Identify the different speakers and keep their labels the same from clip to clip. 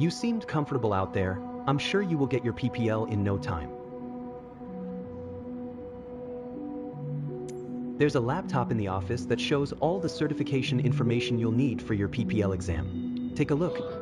Speaker 1: You seemed comfortable out there. I'm sure you will get your PPL in no time. There's a laptop in the office that shows all the certification information you'll need for your PPL exam. Take a look.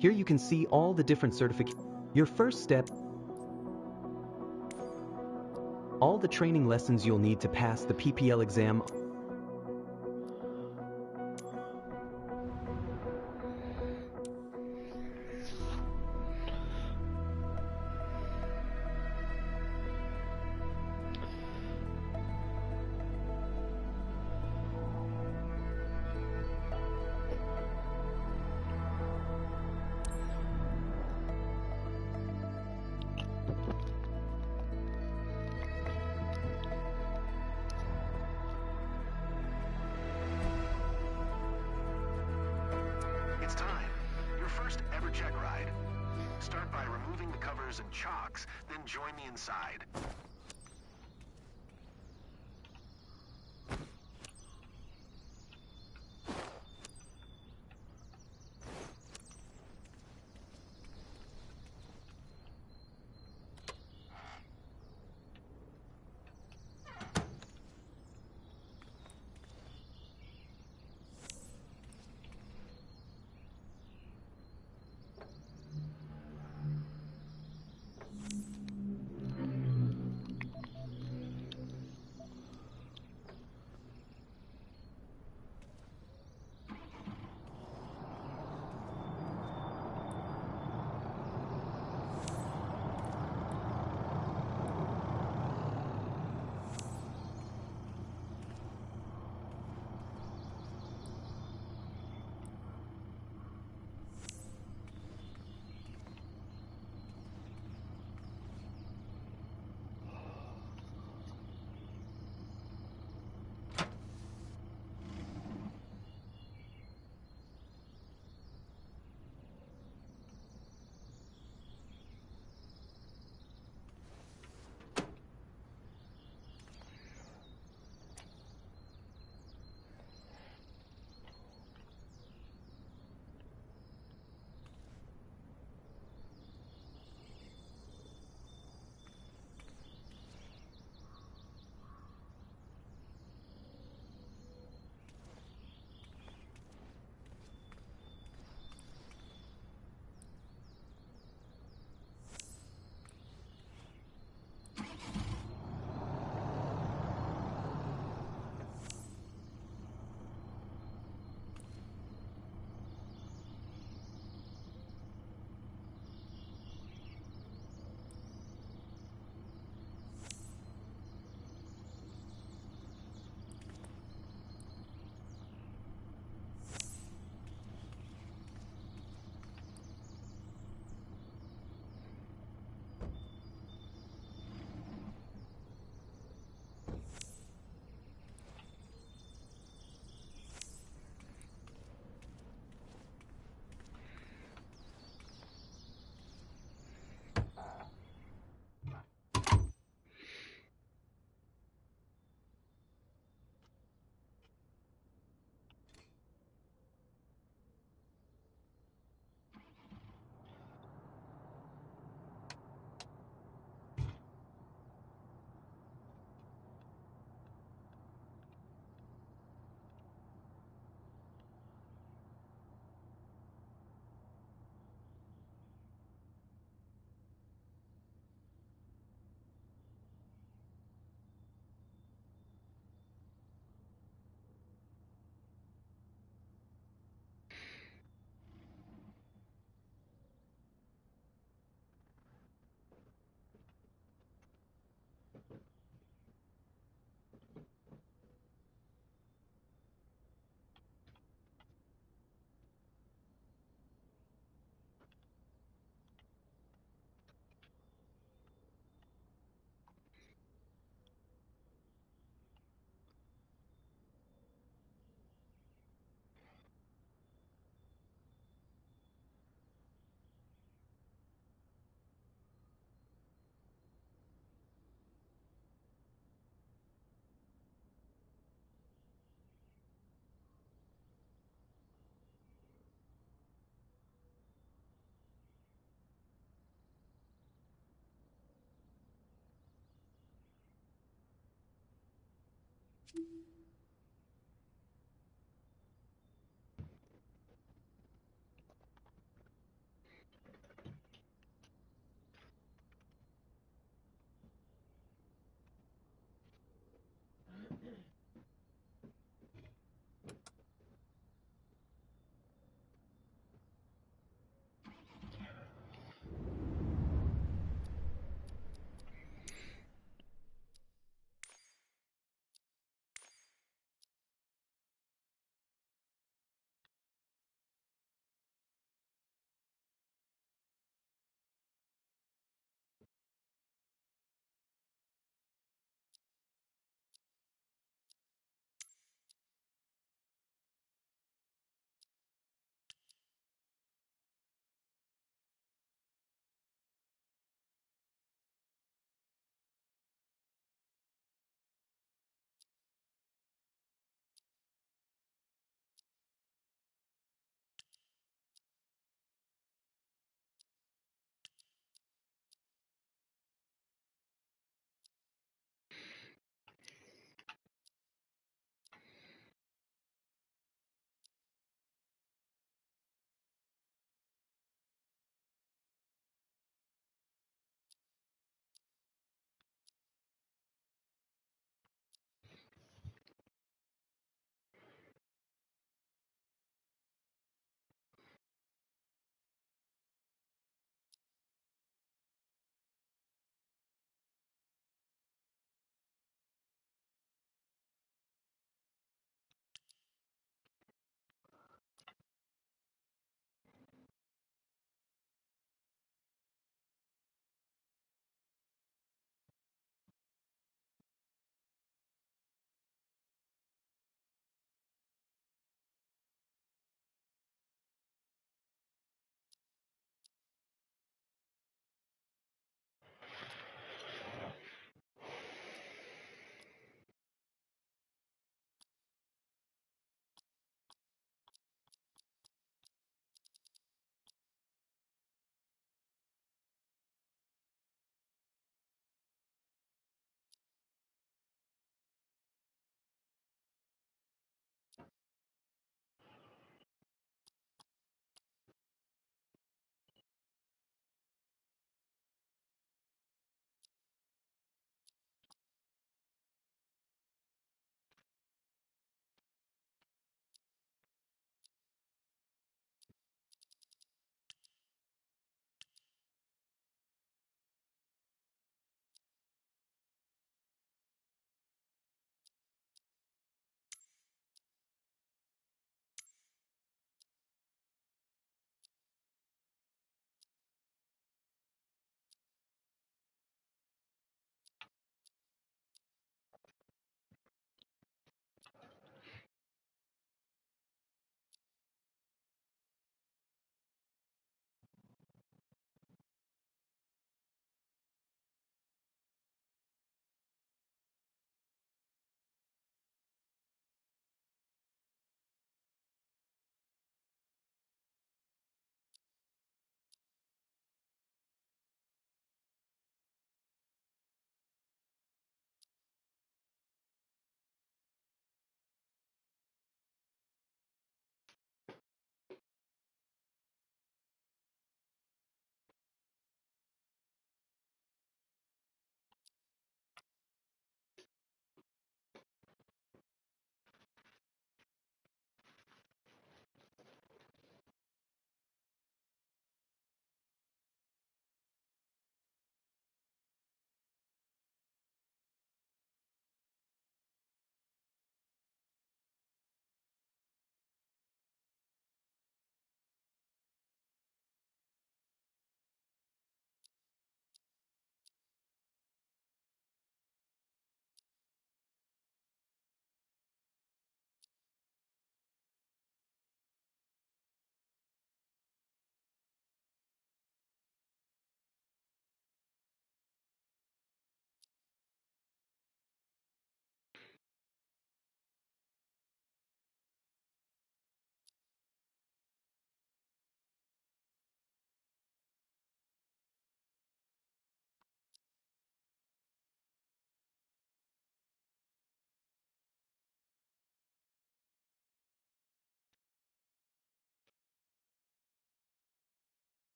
Speaker 1: Here you can see all the different certifications. Your first step, all the training lessons you'll need to pass the PPL exam.
Speaker 2: It's time. Your first ever check ride. Start by removing the covers and chocks, then join me inside.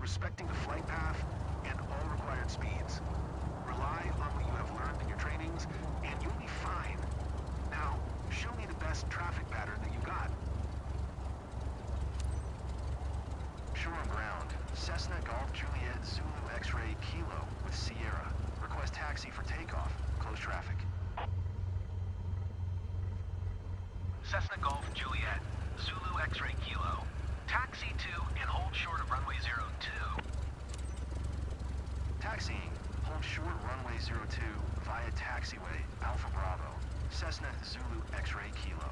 Speaker 2: respecting the flight path, and all required speeds. Rely on what you have learned in your trainings, and you'll be fine. Now, show me the best traffic pattern that you got. Shore on ground. Cessna Golf Juliet Zulu X-Ray Kilo with Sierra. Request taxi for takeoff. Close traffic. Cessna Golf Juliet Zulu X-Ray Kilo. Taxi to and hold short of runway 02. Taxiing. Hold short runway 02 via taxiway Alpha Bravo. Cessna Zulu X-Ray Kilo.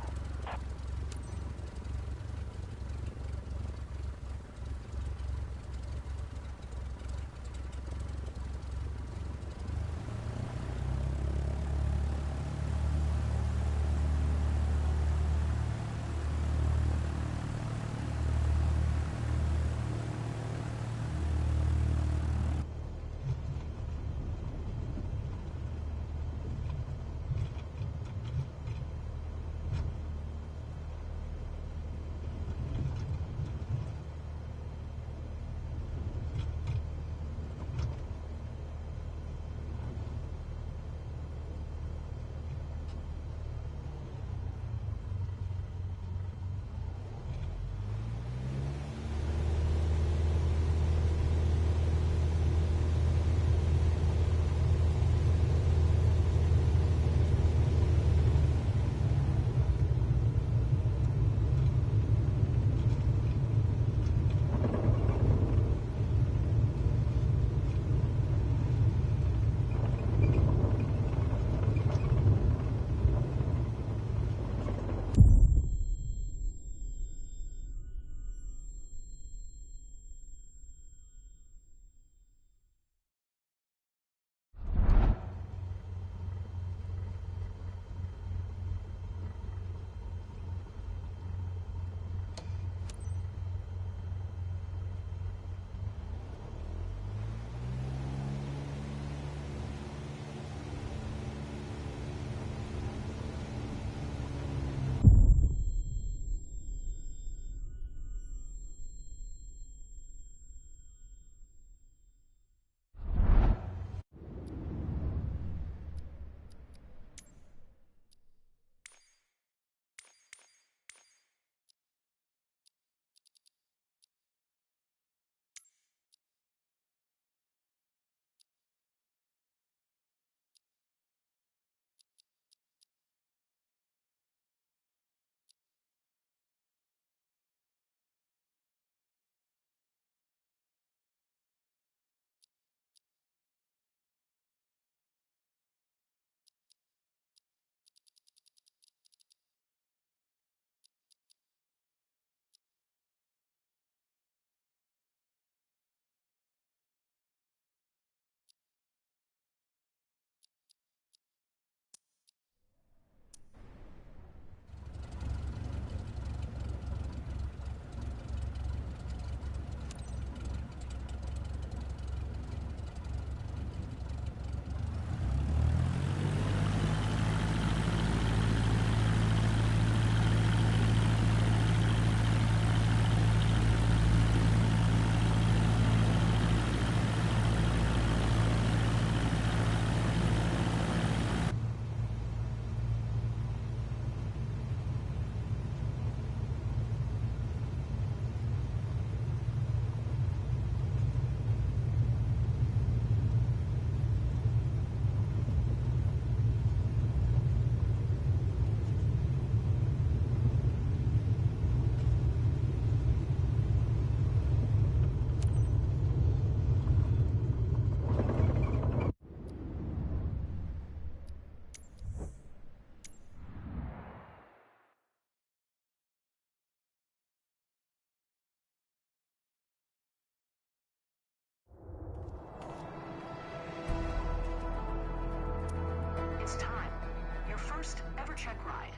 Speaker 3: check ride.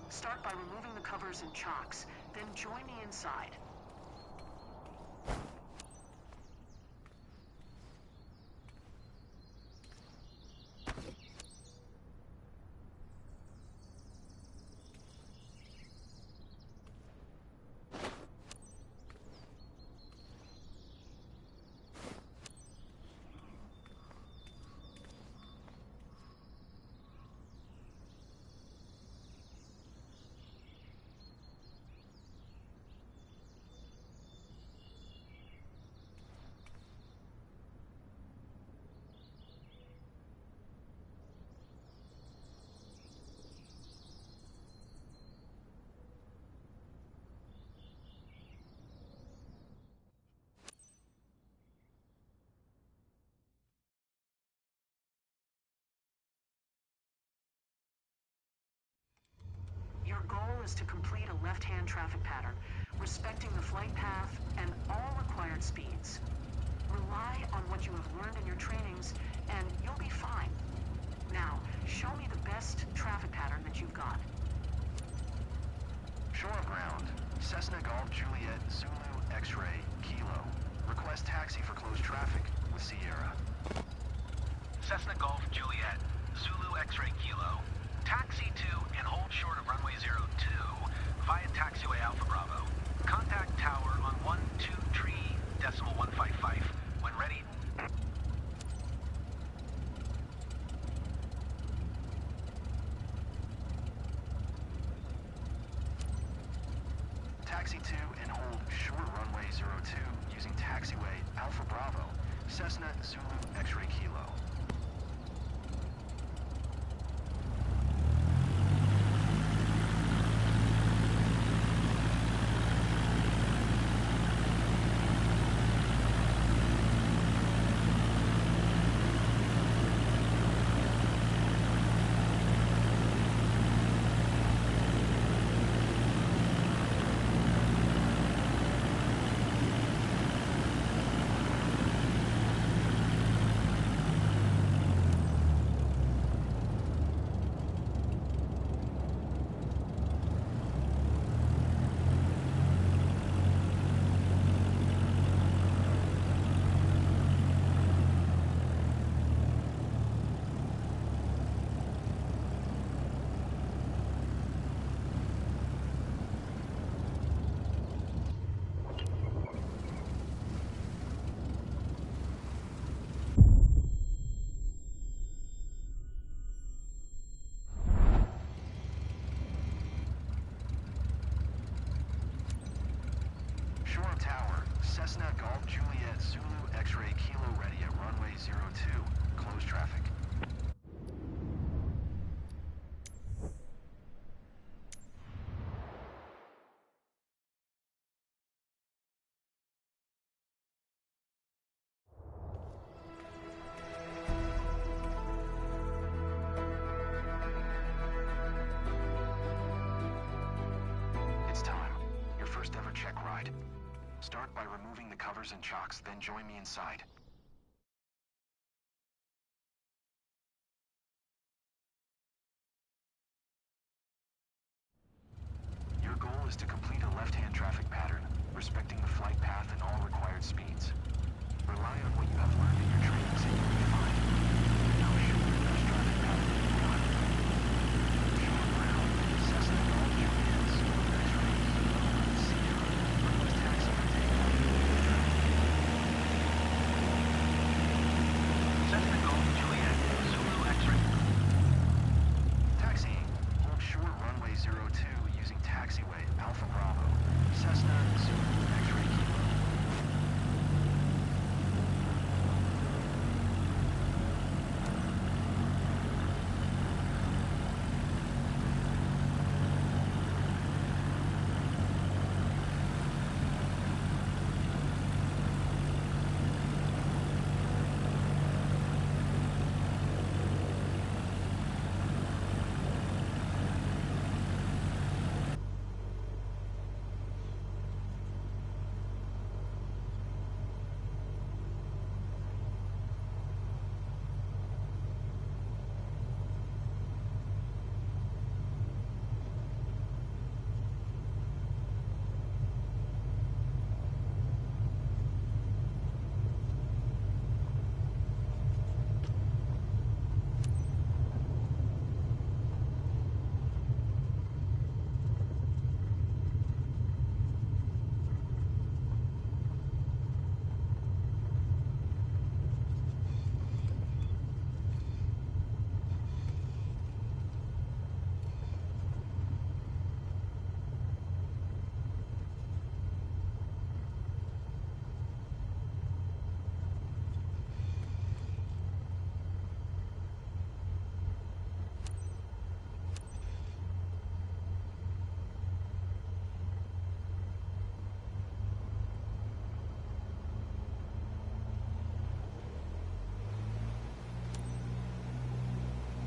Speaker 3: Start by removing the covers and chocks, then join me inside. is to complete a left-hand traffic pattern, respecting the flight path and all required speeds. Rely on what you have learned in your trainings, and you'll be fine. Now, show me the best traffic pattern that you've got.
Speaker 2: Shore ground. Cessna Golf Juliet Zulu X-Ray Kilo. Request taxi for closed traffic with Sierra. Cessna Golf Juliet Zulu X-Ray Kilo. Taxi to and hold short of runway 02 via taxiway Alpha Bravo. Contact tower on 123.155. When ready. Taxi to and hold short runway 02 using taxiway Alpha Bravo. Cessna Zulu X-Ray Kilo. Shore Tower, Cessna Golf Juliet Zulu X-Ray Kilo ready at runway 02. Close traffic. It's time. Your first ever check ride. Start by removing the covers and chocks, then join me inside. Your goal is to complete a left-hand traffic pattern, respecting the flight path and all required speeds. Rely on what you have learned in your trainings and you'll be fine. Now show me the best traffic pattern that you've got. Shore ground, Cessna Golf Juliet Zulu X-Ray Kilo Sierra. Request taxi for takeoff. Cessna Golf Juliet Zulu X-Ray. Taxiing. Hold short runway 02 using taxiway Alpha Bravo. Cessna Zulu X-Ray Kilo.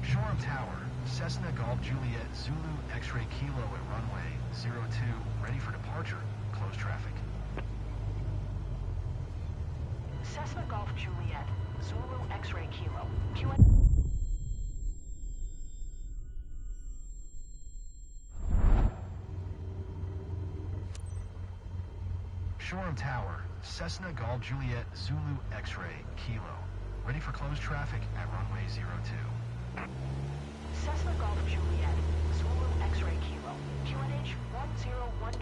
Speaker 2: Shore Tower, Cessna Golf Juliet Zulu X-ray Kilo at runway 02, ready for departure. Close traffic.
Speaker 3: Cessna Golf Juliet, Zulu X-ray Kilo.
Speaker 2: Shoreham Tower, Cessna Golf Juliet Zulu X-ray Kilo, ready for closed traffic at runway 02.
Speaker 3: Cessna Golf Juliet, Zulu X-ray Kilo. QNH 101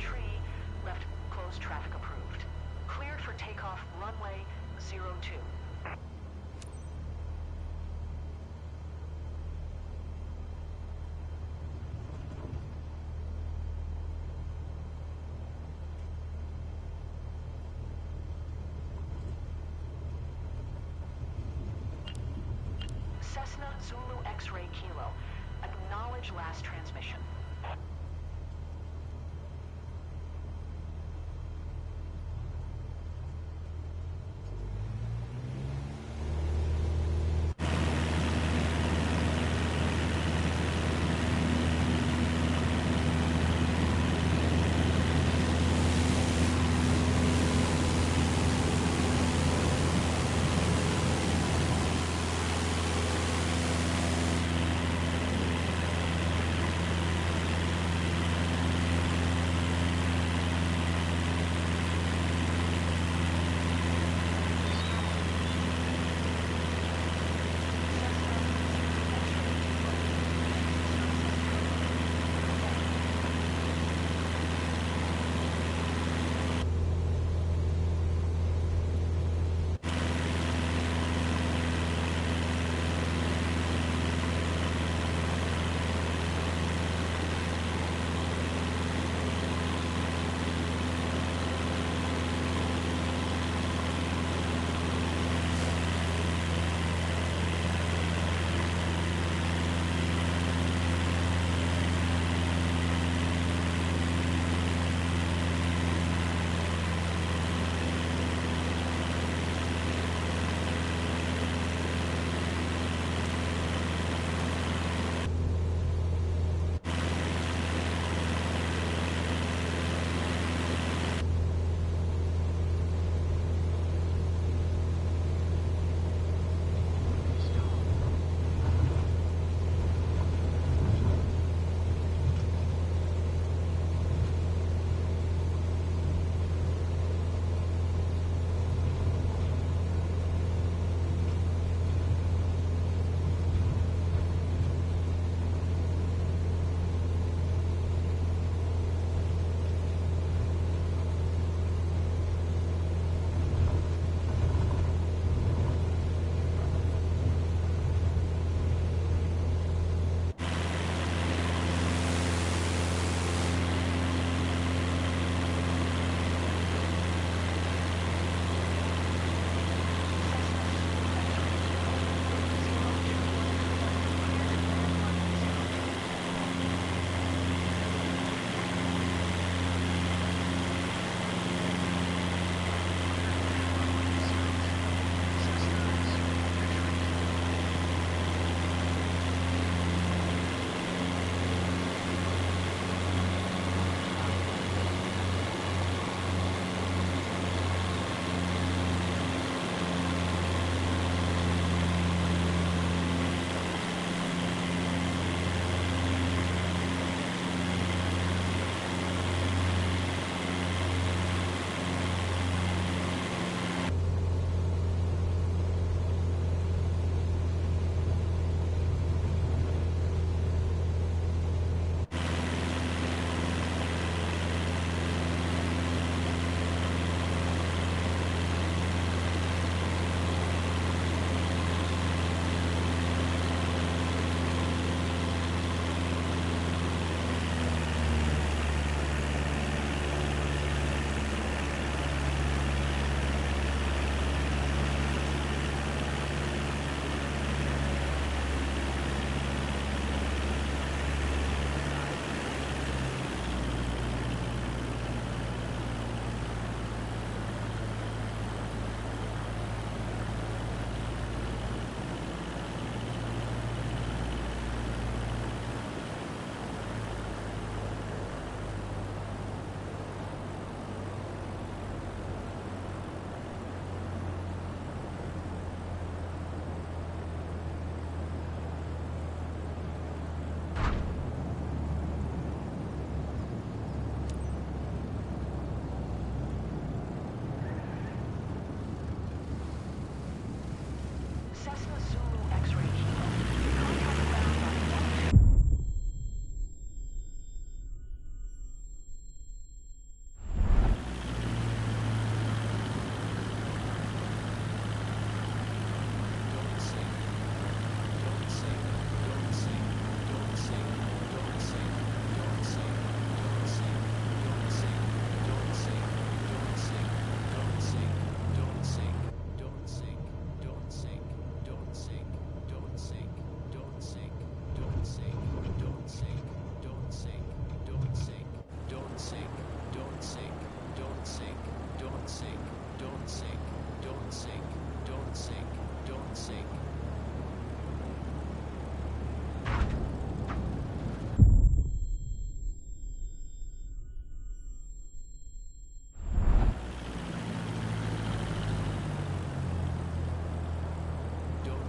Speaker 3: left closed traffic approved. Cleared for takeoff runway 02. Cessna Zulu X-ray Kilo. Acknowledge last transmission.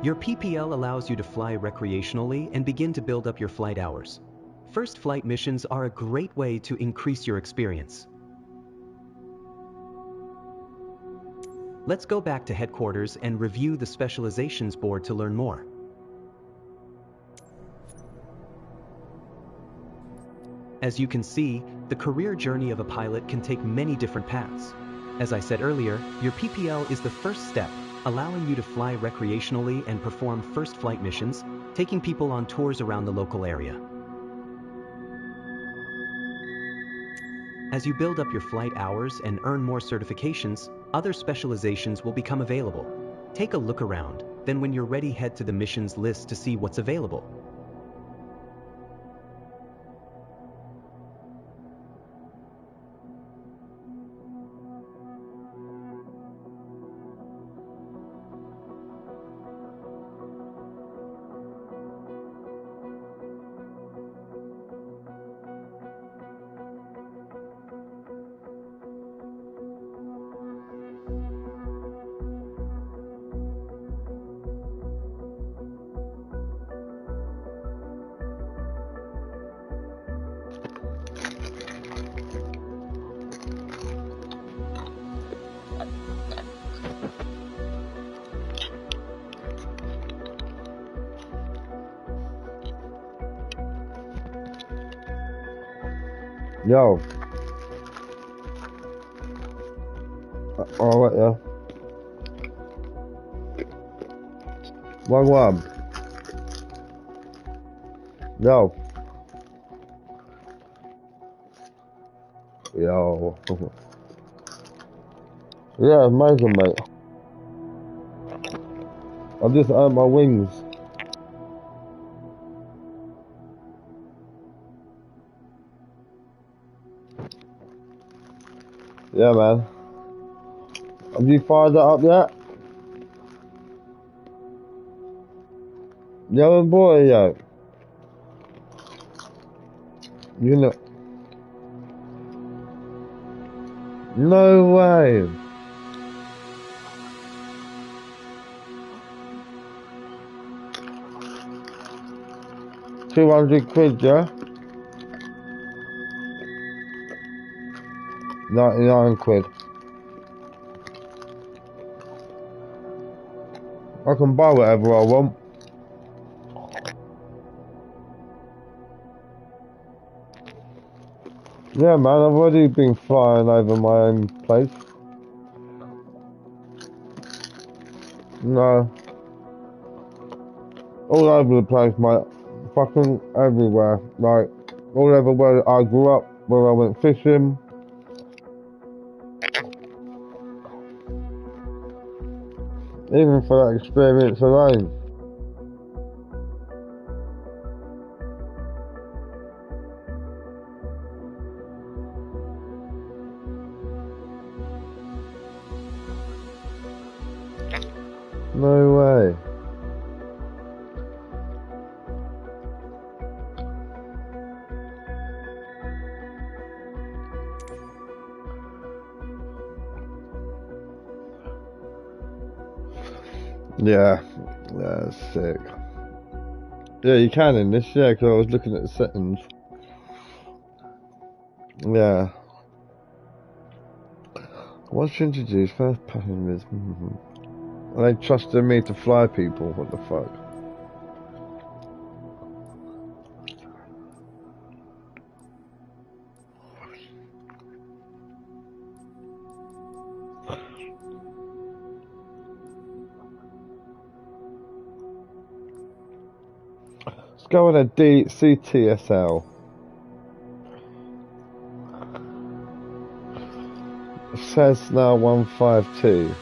Speaker 1: Your PPL allows you to fly recreationally and begin to build up your flight hours. First flight missions are a great way to increase your experience. Let's go back to headquarters and review the specializations board to learn more. As you can see, the career journey of a pilot can take many different paths. As I said earlier, your PPL is the first step, allowing you to fly recreationally and perform first flight missions, taking people on tours around the local area. As you build up your flight hours and earn more certifications, other specializations will become available. Take a look around, then when you're ready, head to the missions list to see what's available.
Speaker 4: Yo. Alright, yeah. One. Yo. Yo. Yeah, amazing, mate. I've just earned my wings. Yeah, man. Have you fired that up yet? Yo, boy, yo. You know. No way. £200, yeah? 99 quid. I can buy whatever I want. Yeah, man, I've already been flying over my own place. No. All over the place, mate. Fucking everywhere. Like, all over where I grew up, where I went fishing. Even for that experience alone. No way. Yeah, that's sick. Yeah, you can in this, yeah, because I was looking at the settings. Yeah. Once you introduce first passengers, and they trusted me to fly people, what the fuck? Let's go on a CTSL. Cessna 152.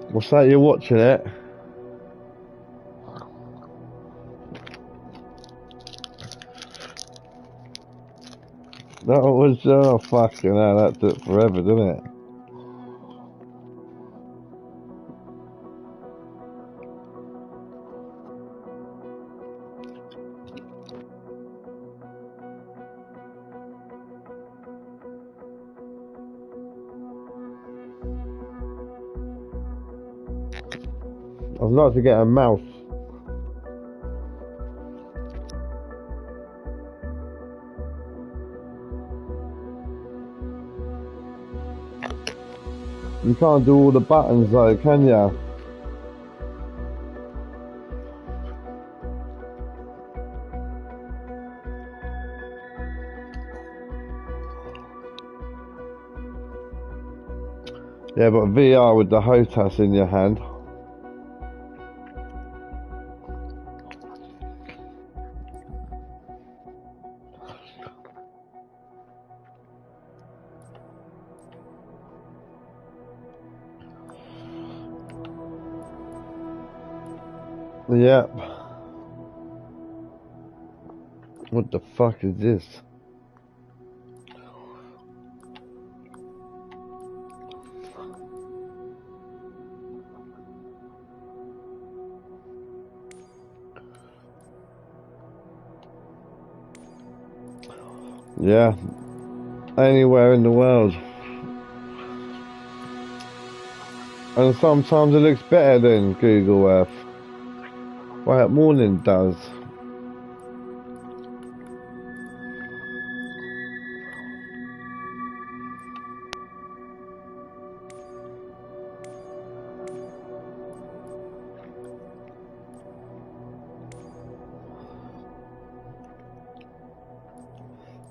Speaker 4: What's that, you're watching it? That was, oh fucking hell, that took forever, didn't it? I'd like to get a mouse. You can't do all the buttons though, can ya? Yeah, but VR with the HOTAS in your hand. Yep. What the fuck is this? Yeah. Anywhere in the world. And sometimes it looks better than Google Earth. Well, morning does.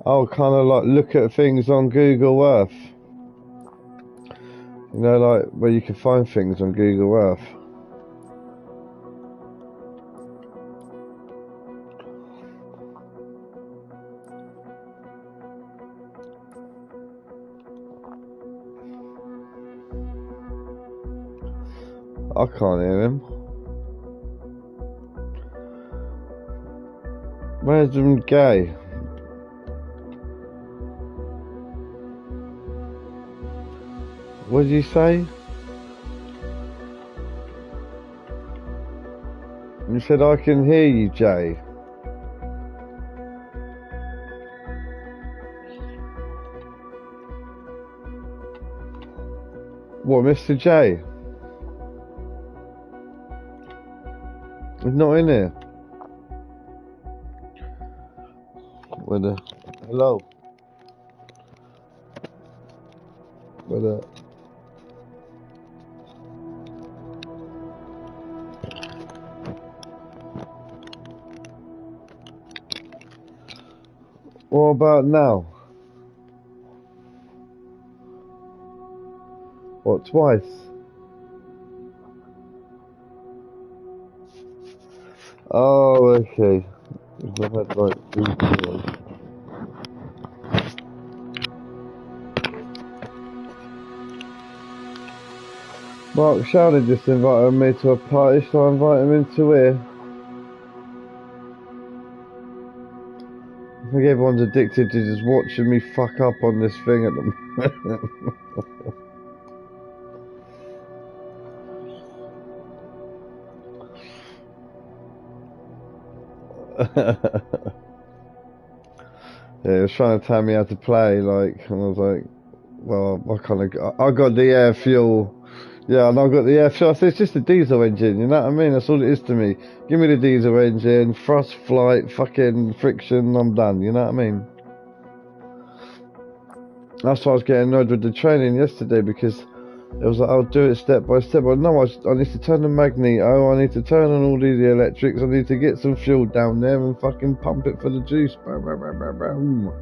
Speaker 4: I'll kind of like look at things on Google Earth. You know, like where you can find things on Google Earth. I can't hear him. Where's him gay? What did you say? You said I can hear you, Jay. What, Mr. J? He's not in here. Where the... Hello? Where the... What about now? What, twice? Oh, okay. I had like 3 videos. Mark Shouted just invited me to a party, so I invite him into here. I think everyone's addicted to just watching me fuck up on this thing at the moment. Yeah, he was trying to tell me how to play, like, and I was like, well, I got the air fuel. Yeah, and I got the air fuel. I said, it's just a diesel engine, you know what I mean? That's all it is to me. Give me the diesel engine, thrust, flight, fucking friction, I'm done, you know what I mean? That's why I was getting annoyed with the training yesterday, because it was like, I'll do it step by step. But no, I need to turn the magneto, I need to turn on all the electrics, I need to get some fuel down there and fucking pump it for the juice. Boom.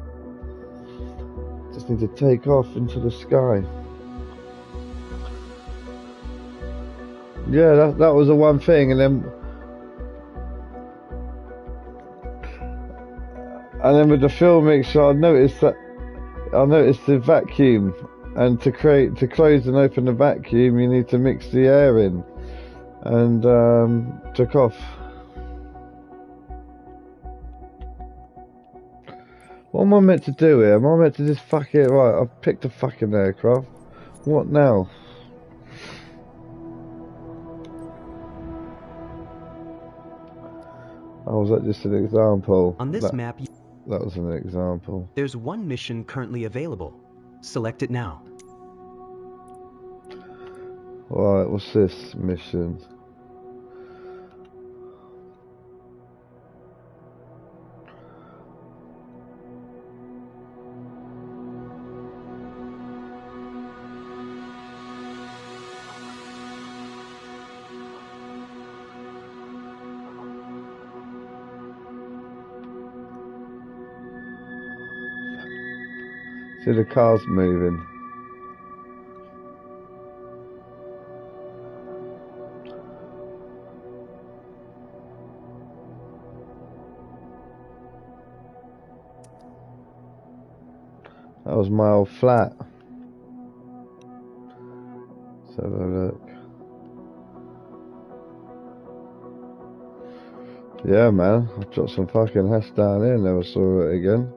Speaker 4: Just need to take off into the sky. Yeah, that was the one thing, and then with the fuel mixture, I noticed the vacuum, and to close and open the vacuum, you need to mix the air in, and took off. What am I meant to do here? Am I meant to just fuck it? Right, I've picked a fucking aircraft. What now? Oh, was that just an example?
Speaker 1: On this map,
Speaker 4: that was an example.
Speaker 1: There's one mission currently available. Select it now.
Speaker 4: Right, what's this mission? See the cars moving. That was my old flat. Let's have a look. Yeah, man. I dropped some fucking hash down here and never saw it again.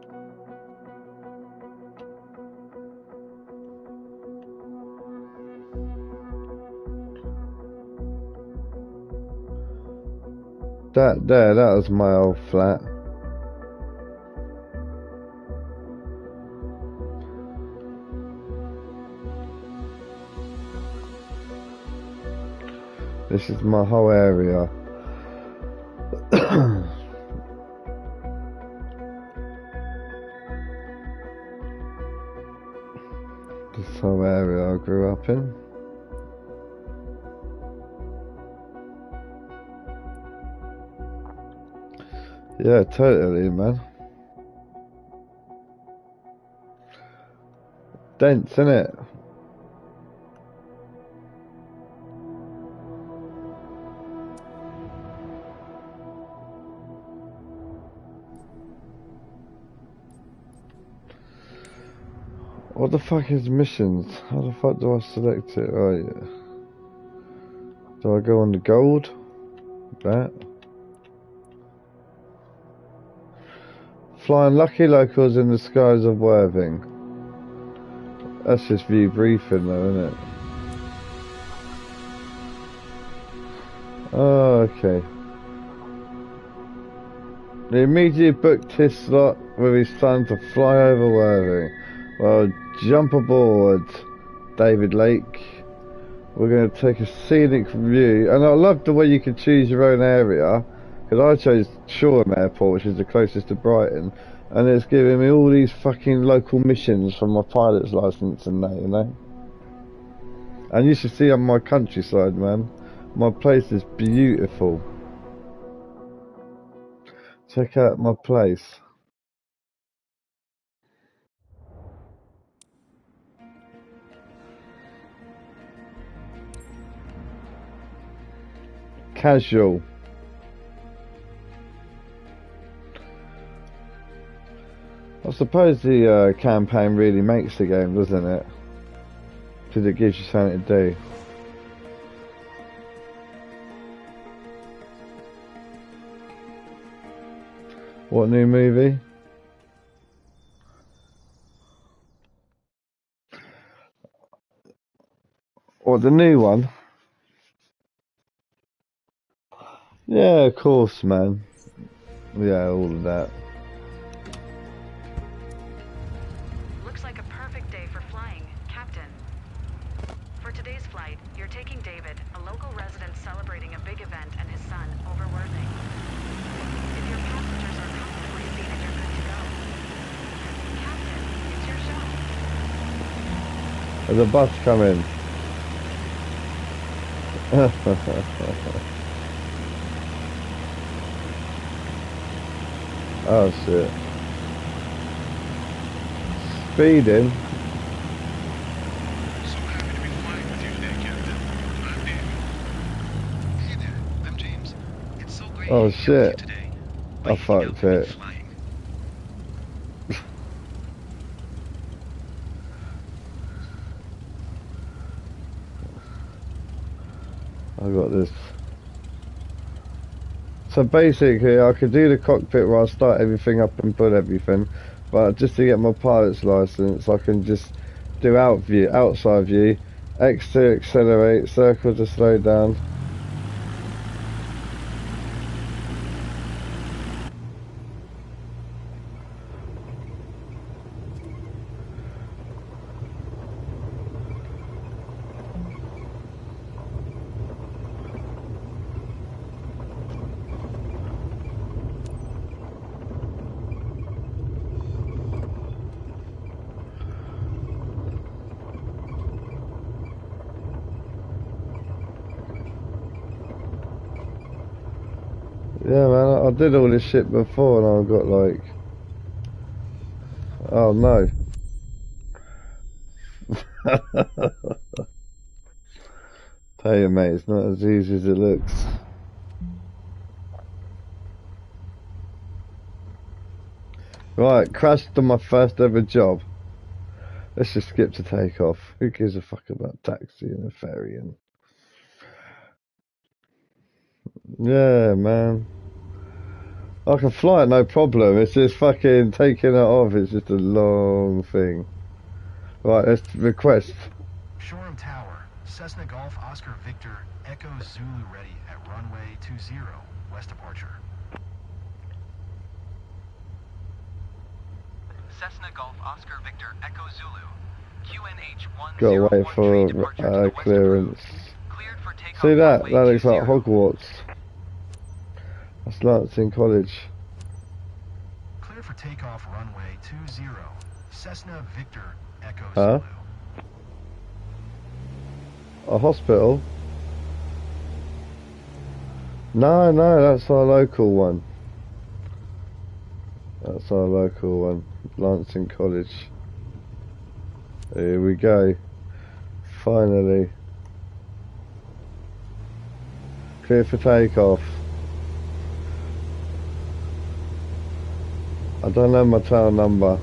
Speaker 4: That was my old flat. This is my whole area. This whole area I grew up in. Yeah, totally, man. Dense, innit? What the fuck is missions? How the fuck do I select it? Right. Do I go on the gold? That. Flying lucky locals in the skies of Worthing. That's just view briefing though, isn't it? Oh, okay. He immediately booked his slot with his son to fly over Worthing. Well, jump aboard, David Lake. We're going to take a scenic view. And I love the way you can choose your own area. Because I chose Shoreham Airport, which is the closest to Brighton. And it's giving me all these fucking local missions from my pilot's license and that, you know. And you should see on my countryside, man. My place is beautiful. Check out my place. Casual. I suppose the campaign really makes the game, doesn't it? Because it gives you something to do. What new movie? Or the new one? Yeah, of course, man. Yeah, all of that.
Speaker 3: Looks like a perfect day for flying, Captain. For today's flight, you're taking David, a local resident celebrating a big event, and his son over Worthing. If your passengers are comfortably seated, you're good to go. Captain, it's your show.
Speaker 4: There's a bus coming. Oh shit. Speeding.
Speaker 2: So happy to be flying with you today, Captain. I'm David. Hey there, I'm James. It's so great
Speaker 4: Oh
Speaker 2: hanging out with you
Speaker 4: shit.
Speaker 2: today.
Speaker 4: I
Speaker 2: By
Speaker 4: fucked
Speaker 2: hanging out and
Speaker 4: it.
Speaker 2: flying.
Speaker 4: I got this. So basically, I could do the cockpit where I start everything up and put everything, but just to get my pilot's license, I can just do outside view, X to accelerate, circle to slow down. Yeah, man, I did all this shit before and I got like... Oh no. Tell you, mate, it's not as easy as it looks. Right, crashed on my first ever job. Let's just skip to takeoff. Who gives a fuck about taxi and a ferry and... Yeah, man. I can fly it, no problem. It's just fucking taking it off. It's just a long thing. Right, let's request.
Speaker 2: Shoreham Tower, Cessna Golf Oscar Victor Echo Zulu ready at runway 20, west departure.
Speaker 5: Cessna Golf Oscar Victor Echo Zulu. QNH 1013
Speaker 4: Gotta wait for
Speaker 5: departure to the west
Speaker 4: clearance.
Speaker 5: Cleared for takeoff.
Speaker 4: See that?
Speaker 5: Runway
Speaker 4: That looks like
Speaker 5: 20.
Speaker 4: Hogwarts. That's Lancing College.
Speaker 2: Clear for takeoff runway 20. Cessna Victor Echo
Speaker 4: Huh?
Speaker 2: Zulu.
Speaker 4: A hospital? No, that's our local one. That's our local one. Lancing College. Here we go. Finally. Clear for takeoff. I don't know my tail number.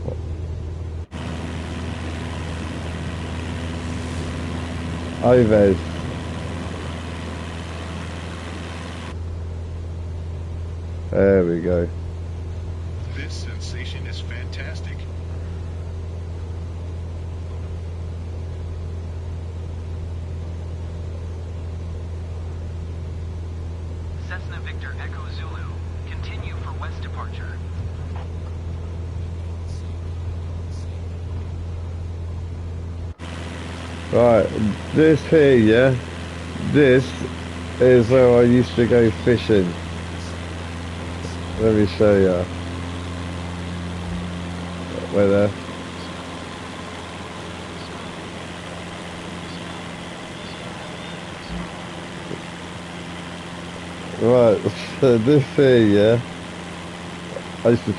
Speaker 4: Overs. There we go.
Speaker 6: This sensation is fantastic.
Speaker 5: Cessna Victor Echo Zulu. Continue for west departure.
Speaker 4: Right, this here, yeah, this is where I used to go fishing. Let me show you. Where there. Right, so this here, yeah, I used to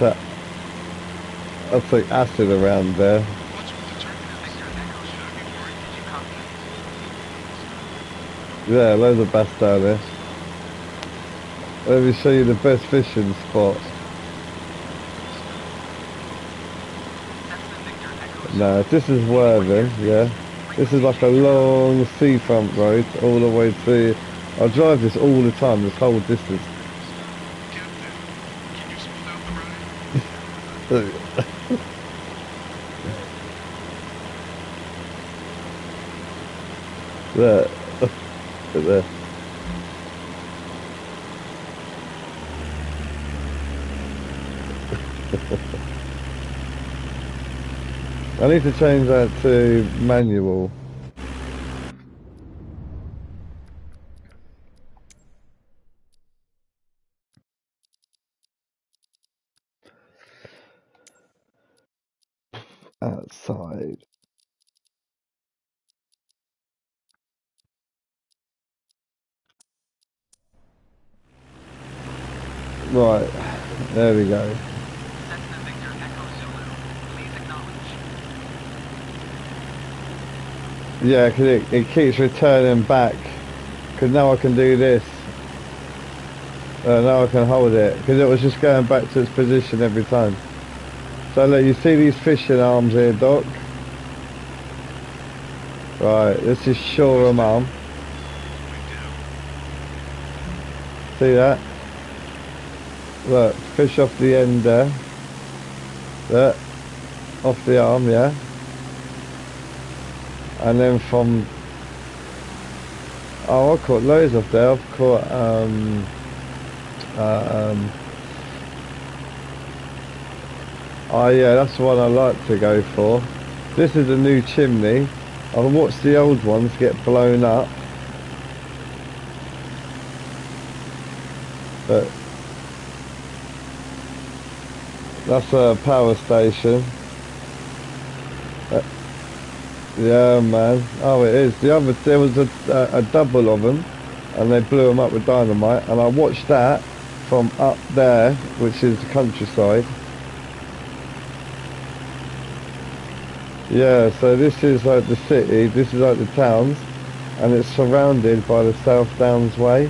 Speaker 4: take acid around there. Yeah, loads of bass down there. Let me show you the best fishing spot. No, this is Worthing, yeah. This is like a long seafront road all the way to... I drive this all the time, this whole distance.
Speaker 6: Captain, can you smooth out the ride?
Speaker 4: There. There. I need to change that to manual. Outside. Right, there we go.
Speaker 5: Cessna Victor Echo Zulu. Please acknowledge.
Speaker 4: Yeah, because it keeps returning back. Because now I can do this. Now I can hold it. Because it was just going back to its position every time. So look, you see these fishing arms here, Doc? Right, this is Shoreham arm. See that? Look, fish off the end there. Look, off the arm, yeah. And then from... Oh, I caught loads off there. I've caught, oh yeah, that's the one I like to go for. This is a new chimney. I've watched the old ones get blown up. But that's a power station. Yeah, man. Oh, it is. There was a double of them, and they blew them up with dynamite. And I watched that from up there, which is the countryside. Yeah, so this is like the city, this is like the towns, and it's surrounded by the South Downs Way,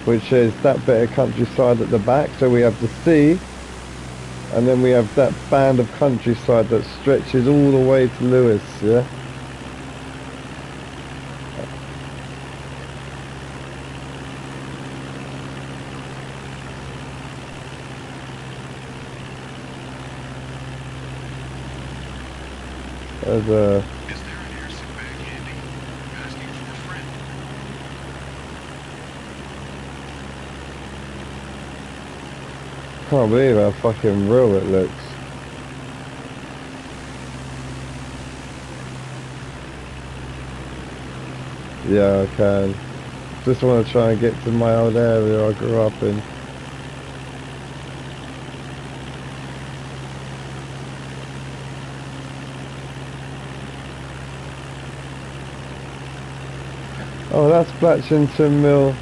Speaker 4: which is that bit of countryside at the back. So we have the sea, and then we have that band of countryside that stretches all the way to Lewis, yeah? There's a...
Speaker 6: Is there an airsuit bag handy? Asking for a friend.
Speaker 4: Can't believe how fucking real it looks. Yeah, I can. Just want to try and get to my old area I grew up in. Oh, that's Blatchington Mill.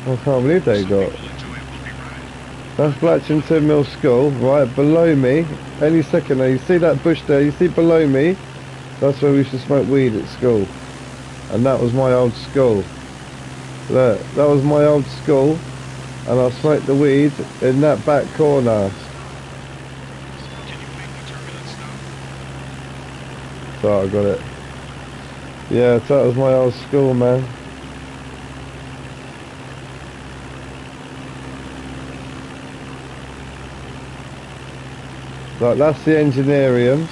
Speaker 4: I can't believe they got. That's Blatchington Mill School, right below me. Any second now, you see that bush there? You see below me? That's where we used to smoke weed at school. And that was my old school. Look, that was my old school. And I smoked the weed in that back corner.
Speaker 6: Can you make the turbulence stop?
Speaker 4: So I got it. Yeah, that was my old school, man. Like, that's the engineerium.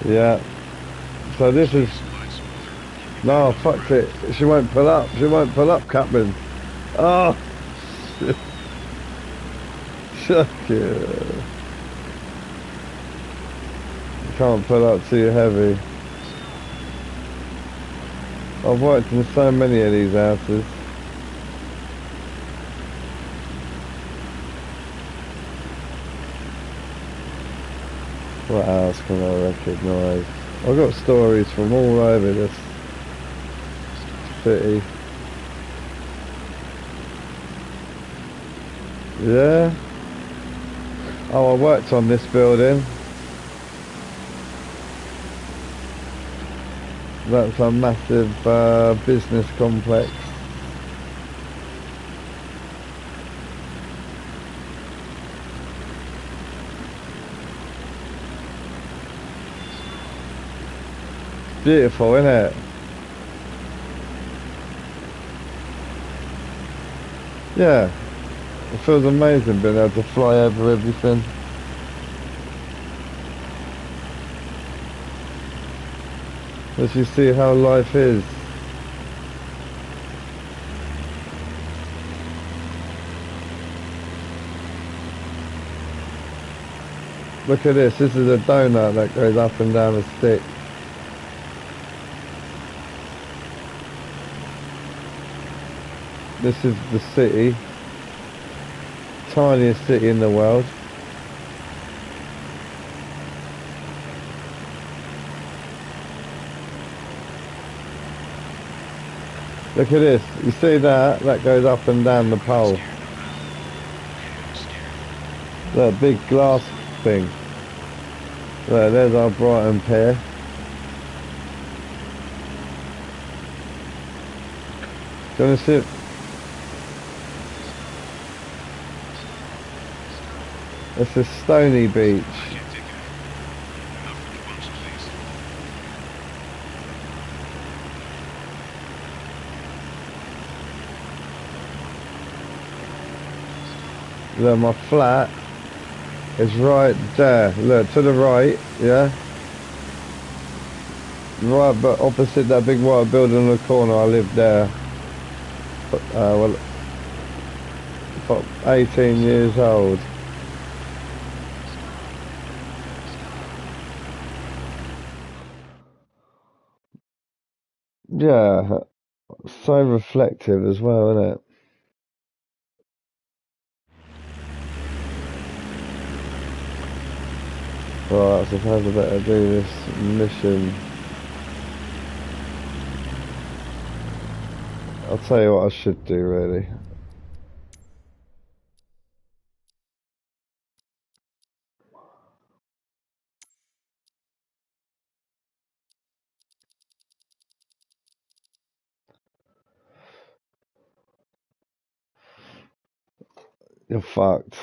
Speaker 4: Yeah. So this is... No, fuck it. She won't pull up. She won't pull up, Captain. Oh! Shut it. You can't pull up too heavy. I've worked in so many of these houses. What else can I recognise? I've got stories from all over this city. Yeah? Oh, I worked on this building. That's a massive business complex. Beautiful, isn't it? Yeah. It feels amazing being able to fly over everything. As you see how life is. Look at this is a donut that goes up and down a stick. This is the city. Tiniest city in the world. Look at this. You see that? That goes up and down the pole. That big glass thing. There's our Brighton Pier. Do you want to see it? It's a stony beach. Look, my flat is right there. Look, to the right, yeah? Right, but opposite that big white building in the corner, I live there. Well, for 18 years old. Yeah, so reflective as well, isn't it? Right, I suppose I better do this mission. I'll tell you what I should do, really. You're fucked.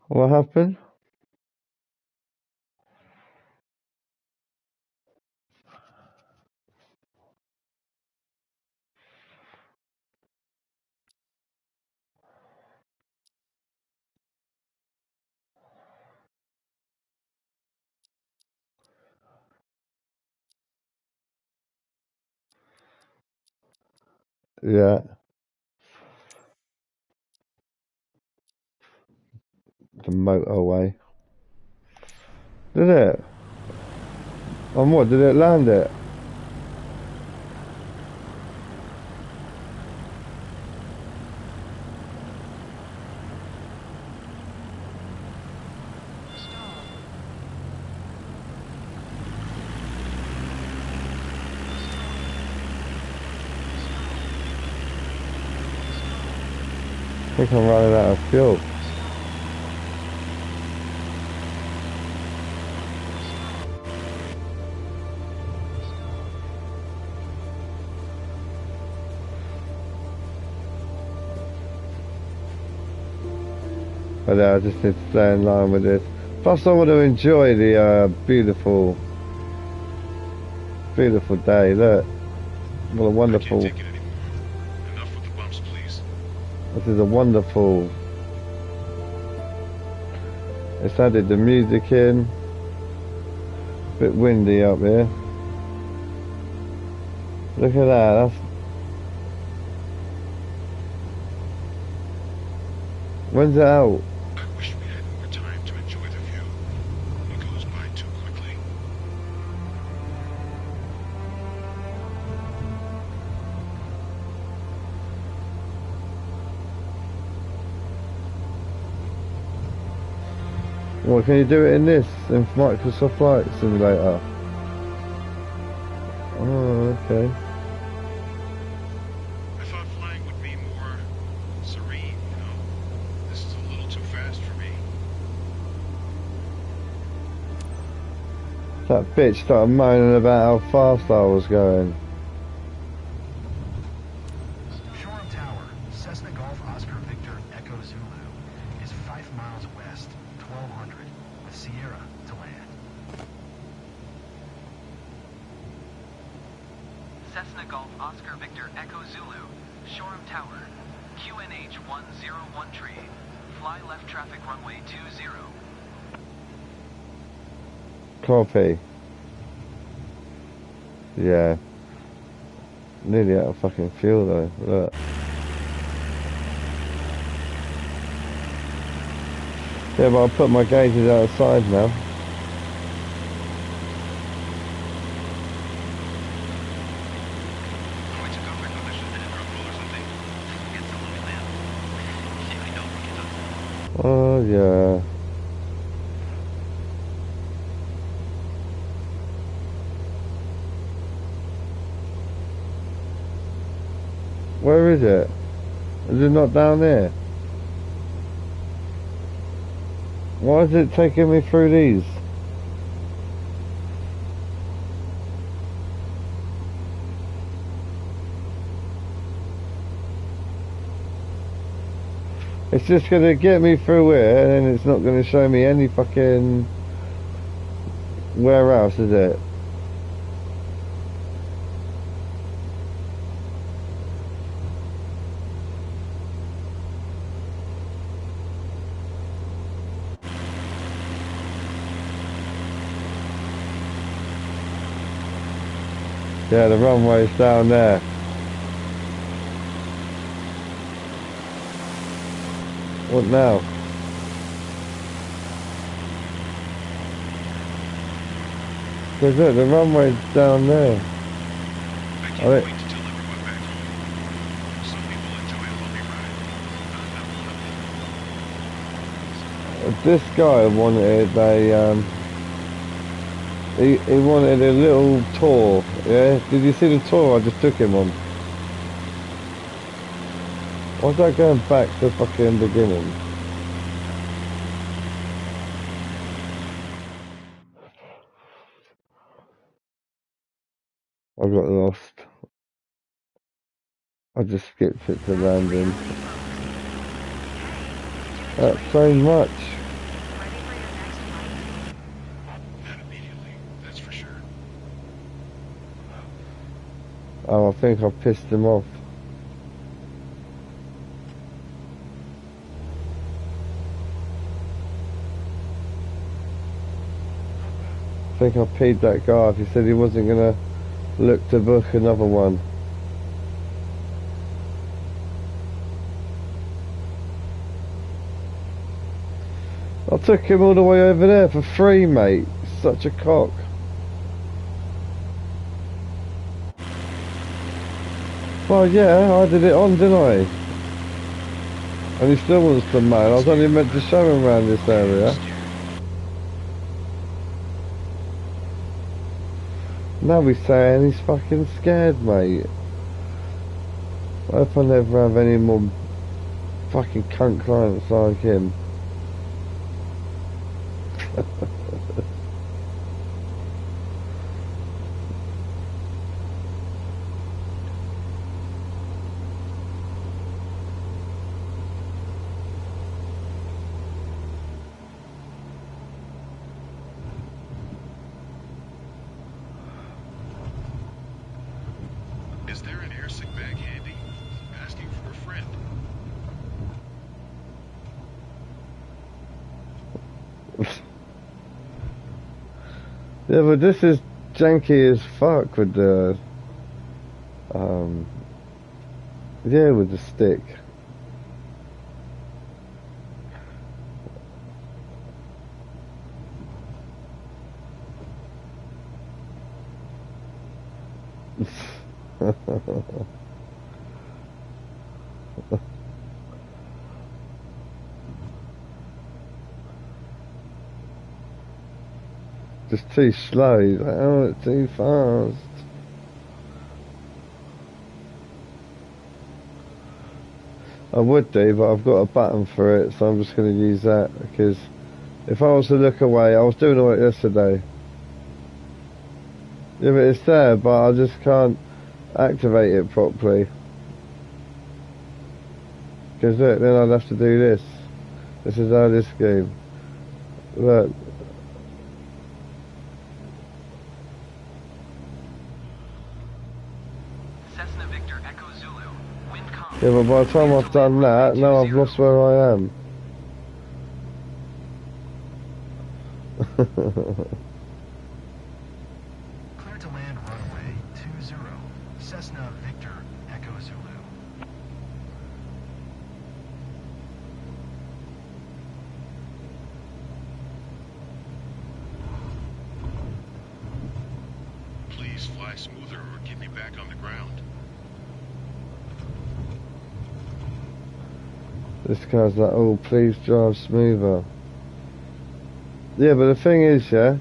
Speaker 4: What happened? Yeah, the motorway. Did it? On what? Did it land it? I think I'm running out of fuel. But I just need to stay in line with this. Plus I want to enjoy the beautiful, beautiful day. Look, what a
Speaker 6: I
Speaker 4: wonderful,
Speaker 6: can't take it anymore. Enough with the bumps, please.
Speaker 4: this is a wonderful, it's added the music in. Bit windy up here. Look at that, when's it out?
Speaker 6: I wish we had more time to enjoy the view. It goes by too quickly.
Speaker 4: What, can you do it in this, in Microsoft Flight Simulator? Oh, okay.
Speaker 6: I thought flying would be more serene, you know. This is a little too fast for me.
Speaker 4: That bitch started moaning about how fast I was going.
Speaker 2: Shoreham Tower, Cessna Golf Oscar Victor Echo Zulu, is 5 miles west, 1200, with Sierra to land.
Speaker 5: Cessna Golf Oscar Victor Echo Zulu, Shoreham Tower, QNH 101 fly left traffic runway 20.
Speaker 4: Copy. Yeah. Nearly out of fucking fuel though. Look. Yeah, but I'll put my gauges outside now.
Speaker 6: Oh, I took off my collision and it roll or something.
Speaker 5: It's a little man. See, I don't think it does.
Speaker 4: Oh yeah. Where is it? Is it not down there? Why is it taking me through these? It's just gonna get me through here and then it's not gonna show me any fucking... Where else is it? Yeah, the runway's down there. What now? Because look, the runway's down there.
Speaker 6: I can't
Speaker 4: Oh,
Speaker 6: wait to tell everyone back home. Some people enjoy a lonely ride. Not that one.
Speaker 4: This guy wanted a He wanted a little tour, yeah? Did you see the tour I just took him on? Why is that going back to fucking beginning? I got lost. I just skipped it to landing. That's so much.
Speaker 6: Not immediately, that's for sure.
Speaker 4: Oh, I think I pissed him off. I think I peed that guy off. He said he wasn't gonna look to book another one. I took him all the way over there for free, mate. Such a cock. Well, yeah, I did it on, didn't I? And he still wants to moan. I was only meant to show him around this area. Now he's saying he's fucking scared, mate. I hope I never have any more fucking cunt clients like him.
Speaker 6: Is there an airsick bag handy? Asking for a friend.
Speaker 4: Yeah, but this is janky as fuck with the, yeah, with the stick. Just too slow. He's like, oh, it's too fast. I would do, but I've got a button for it, so I'm just going to use that, because if I was to look away, I was doing all it yesterday. Yeah, but it's there, but I just can't activate it properly. Because look, then I'd have to do this. This is how this game. Look.
Speaker 5: Cessna Victor Echo Zulu. Wind calm.
Speaker 4: Yeah, but by the time I've done that, now I've lost where I am.
Speaker 2: Clear to land runway 20. Cessna Victor Echo Zulu.
Speaker 6: Please fly smoother or get me back on the ground.
Speaker 4: This guy's like, oh, please drive smoother. Yeah, but the thing is, yeah,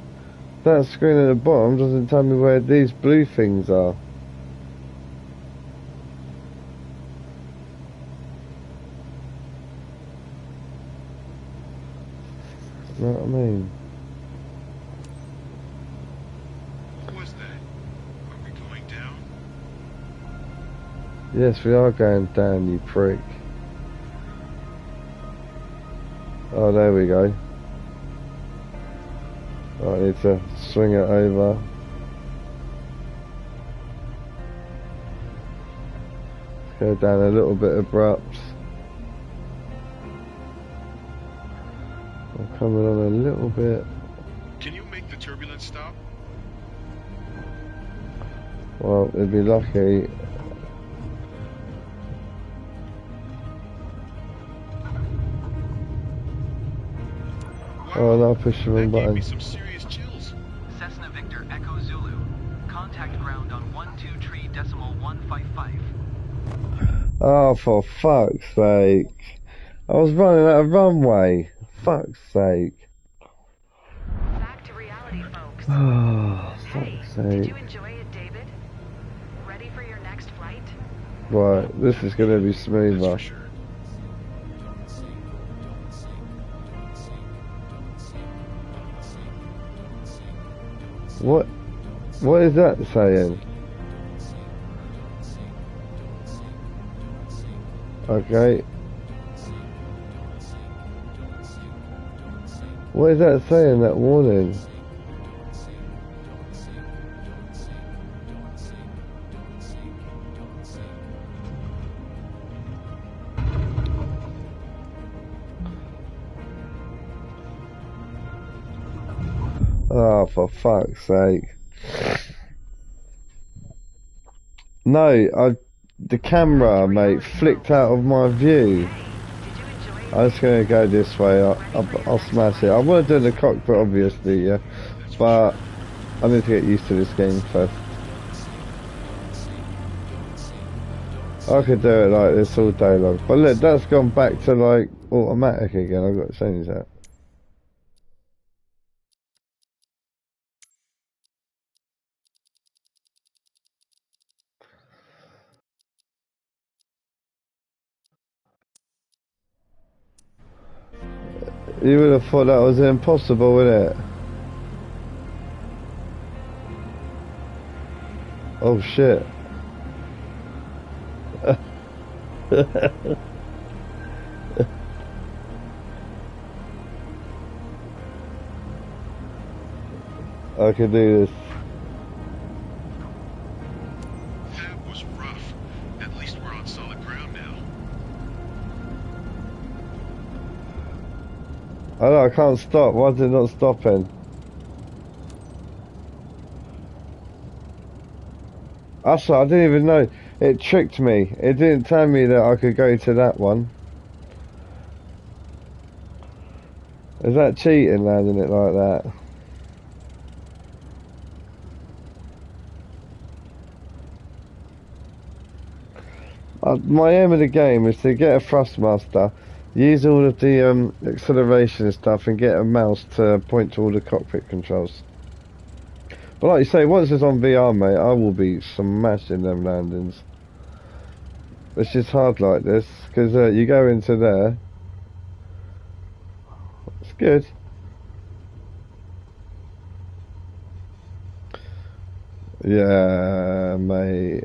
Speaker 4: that screen at the bottom doesn't tell me where these blue things are. You know what I mean?
Speaker 6: What was that? Are we going down?
Speaker 4: Yes, we are going down, you prick. Oh, there we go. Oh, I need to swing it over. Go down a little bit abrupt. I'm coming on a little bit.
Speaker 6: Can you make the turbulence stop?
Speaker 4: Well, it'd be lucky. Oh, no, I pushed the wrong
Speaker 6: That gave
Speaker 4: button.
Speaker 6: me some serious chills.
Speaker 5: Cessna Victor Echo Zulu. Contact ground on 123.155.
Speaker 4: Oh, for fuck's sake. I was running out of runway. Fuck's sake.
Speaker 3: Back to reality, folks.
Speaker 4: Oh,
Speaker 3: Hey,
Speaker 4: fuck's
Speaker 3: did
Speaker 4: sake.
Speaker 3: you enjoy it, David? Ready for your next flight?
Speaker 4: Right, this is gonna be
Speaker 6: That's
Speaker 4: smoother.
Speaker 6: for sure.
Speaker 4: What? What is that saying? Okay. What is that saying, that warning? Oh, for fuck's sake. No, the camera, mate, flicked out of my view.
Speaker 3: Hey, did you enjoy it?
Speaker 4: I'm just gonna go this way. I'll smash it. I want to do it in the cockpit, obviously, yeah.
Speaker 6: That's for
Speaker 4: But
Speaker 6: sure.
Speaker 4: I need to get used to this game first. I could do it like this all day long. But look, that's gone back to like automatic again. I've got to change that. You would have thought that was impossible, wouldn't it? Oh shit. I can do this.
Speaker 6: That was rough. At least we're on solid ground now.
Speaker 4: I know, I can't stop. Why is it not stopping? That's what, I didn't even know. It tricked me. It didn't tell me that I could go to that one. Is that cheating, landing it like that? My aim of the game is to get a thrustmaster, use all of the acceleration and stuff, and get a mouse to point to all the cockpit controls. But like you say, once it's on VR, mate, I will be smashing them landings. It's just hard like this, because you go into there. It's good. Yeah, mate.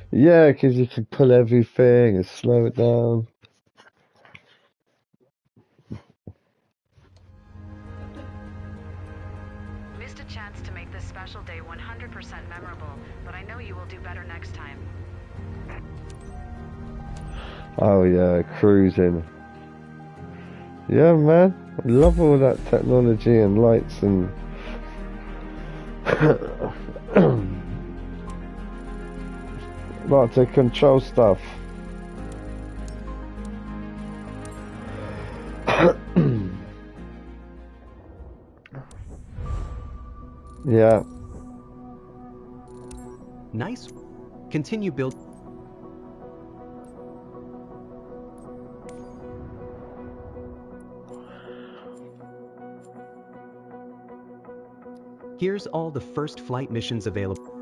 Speaker 4: Yeah, because you can pull everything and slow it down.
Speaker 3: Missed a chance to make this special day 100% memorable, but I know you will do better next time.
Speaker 4: Oh yeah, cruising. Yeah, man. I love all that technology and lights and like to control stuff. Yeah.
Speaker 1: Nice. Continue build. Here's all the first flight missions available.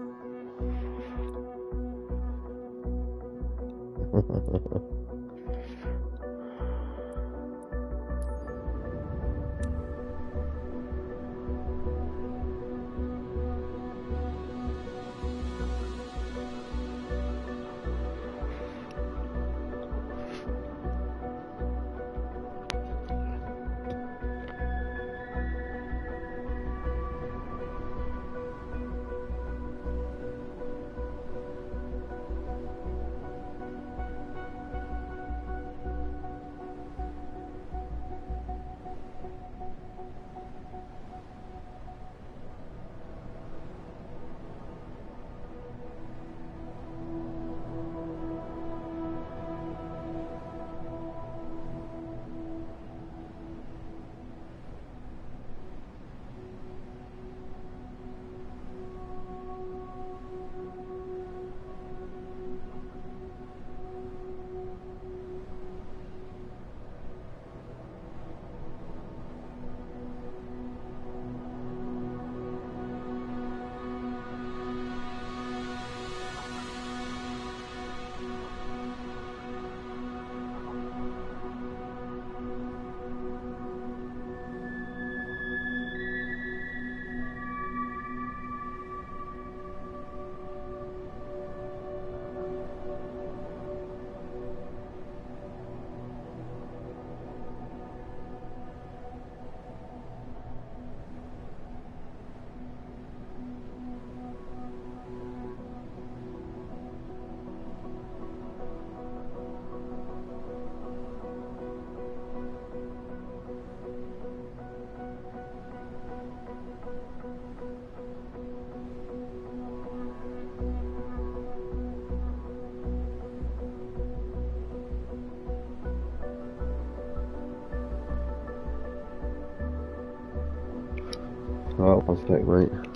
Speaker 4: One sec, mate.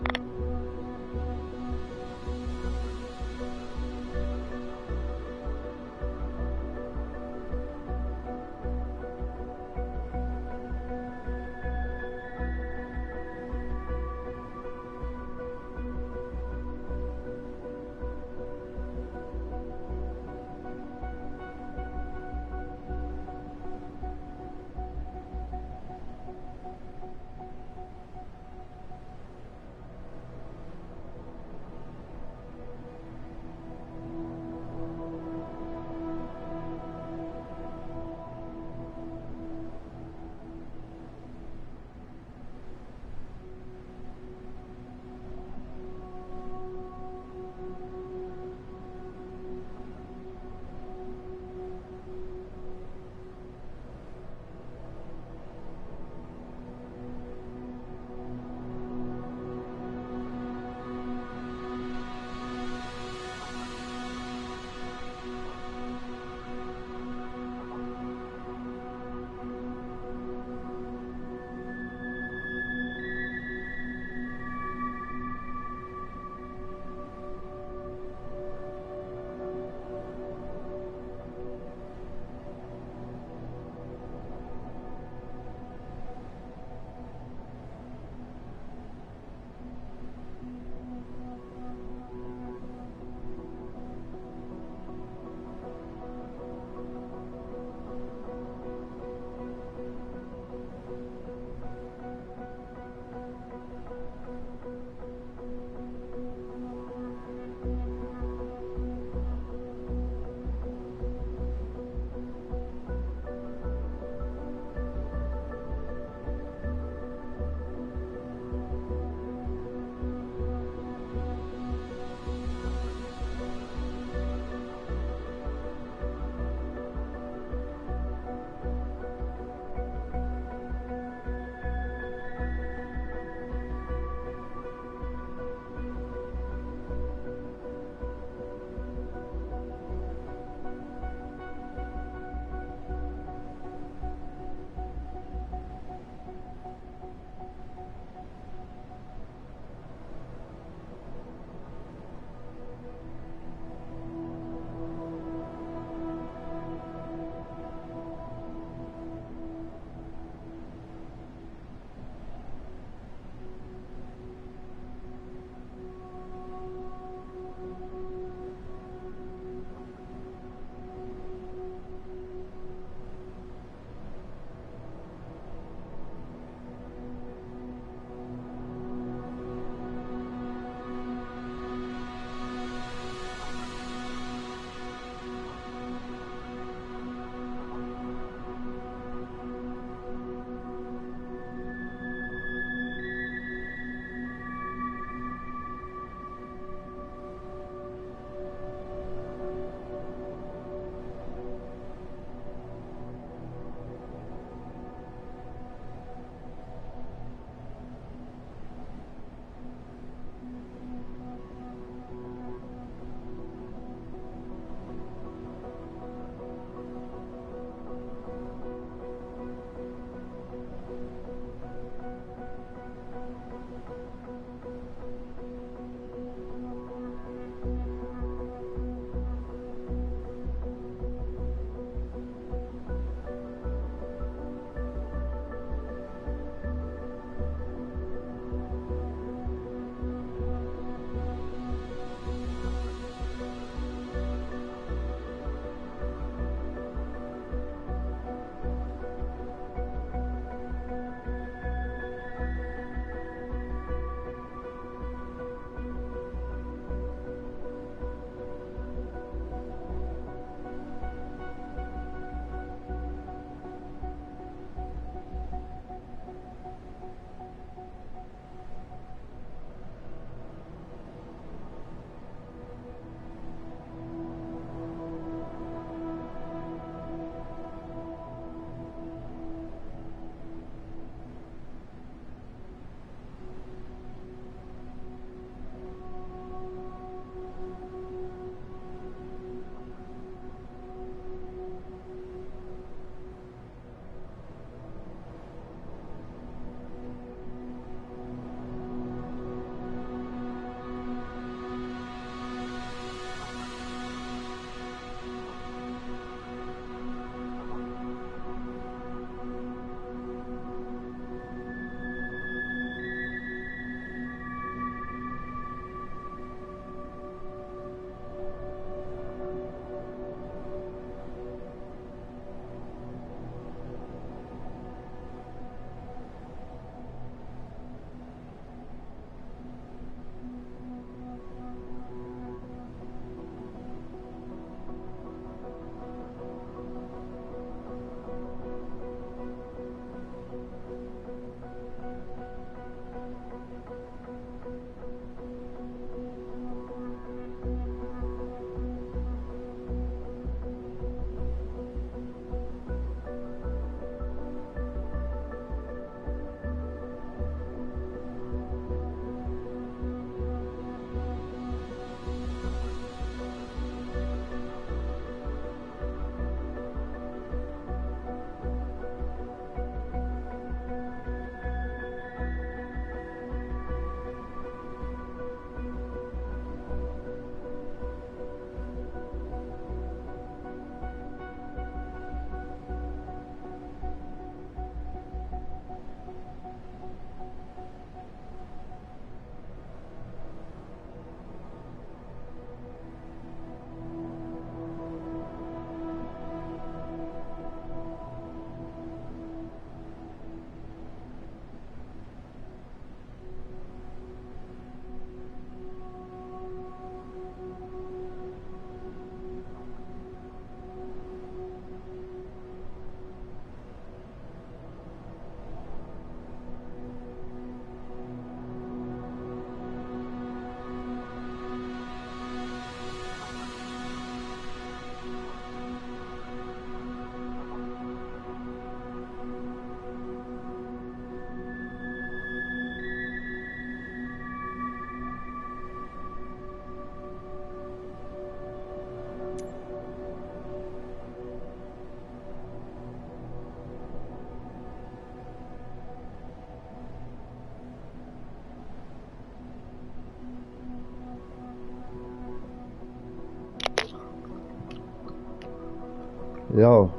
Speaker 4: Yo.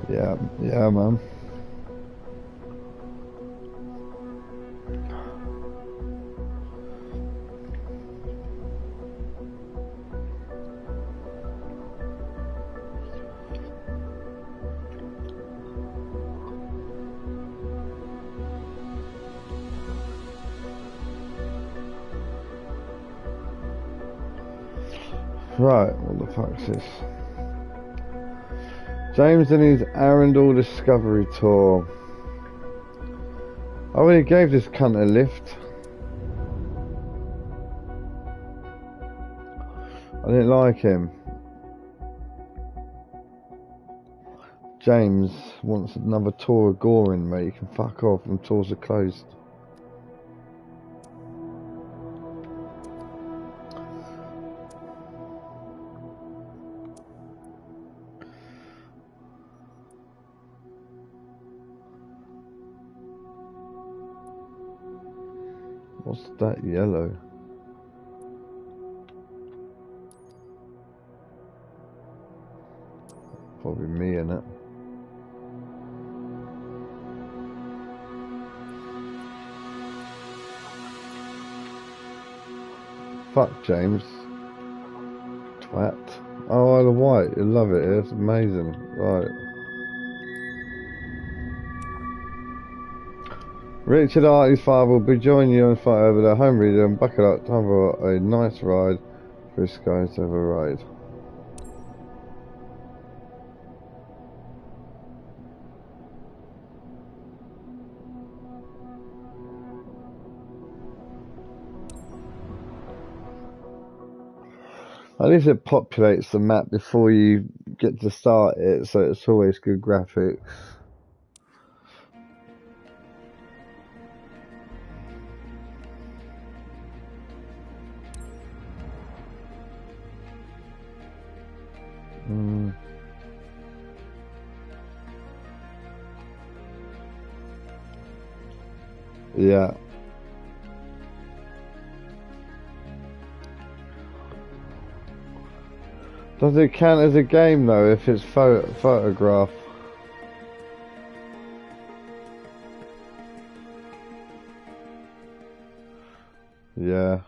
Speaker 4: Yeah, yeah, man. Right, what the fuck's this? James and his Arundel Discovery Tour. I already gave this cunt a lift. I didn't like him. James wants another tour of Goring, mate. You can fuck off and tours are closed. What's that yellow? Probably me in it. Fuck James. Twat. Oh, Isle of Wight. You love it. It's amazing. Right. Richard Artie's father will be joining you on fight over the home reader and buckle up time for a nice ride for Skies over ride. At least it populates the map before you get to start it, so it's always good graphics. Yeah. Does it count as a game though if it's photograph? Yeah.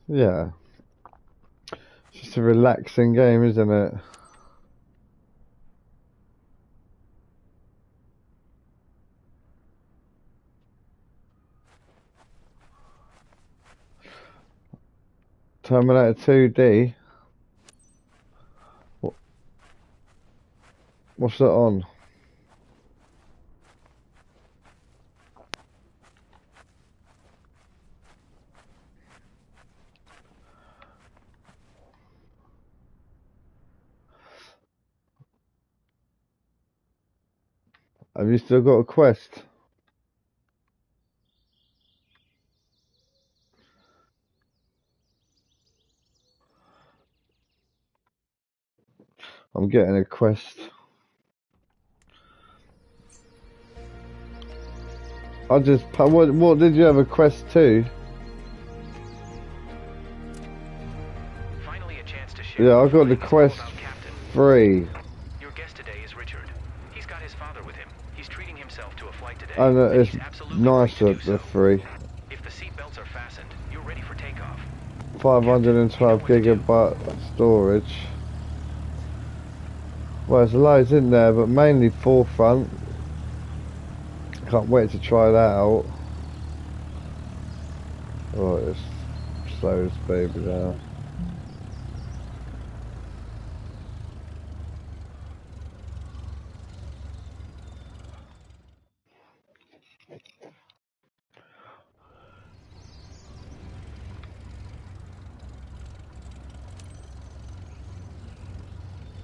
Speaker 4: Yeah. It's just a relaxing game, isn't it? Terminator 2D. What's that on? Have you still got a quest? I'm getting a quest. I just what did you have a quest to?
Speaker 2: Finally a chance to share.
Speaker 4: Yeah, I got the quest 3.
Speaker 2: Your guest today is Richard. He's got his father with him. He's treating himself to a flight today.
Speaker 4: And it's
Speaker 2: he's absolutely
Speaker 4: nicer
Speaker 2: free to do
Speaker 4: the
Speaker 2: so.
Speaker 4: 3.
Speaker 2: If the seatbelts are fastened, you're ready for takeoff.
Speaker 4: 512 gigabyte storage. Well, there's loads in there, but mainly forefront. Can't wait to try that out. Oh, it slows baby down.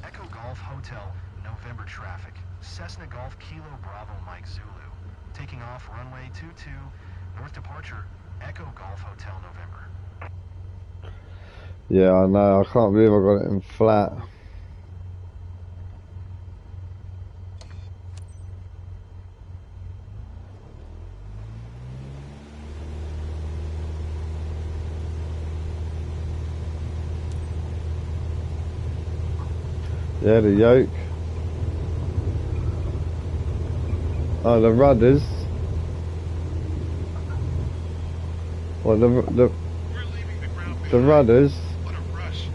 Speaker 2: Echo Golf Hotel, November traffic. Cessna Golf Kilo Bravo Mike Zulu. Taking off runway 22, north departure, Echo Golf Hotel, November.
Speaker 4: Yeah, I know. I can't believe I got it in flat. Yeah, the yoke. Oh, the rudders. Well,
Speaker 6: We're leaving the ground
Speaker 4: the
Speaker 6: behind.
Speaker 4: rudders.
Speaker 6: What a rush.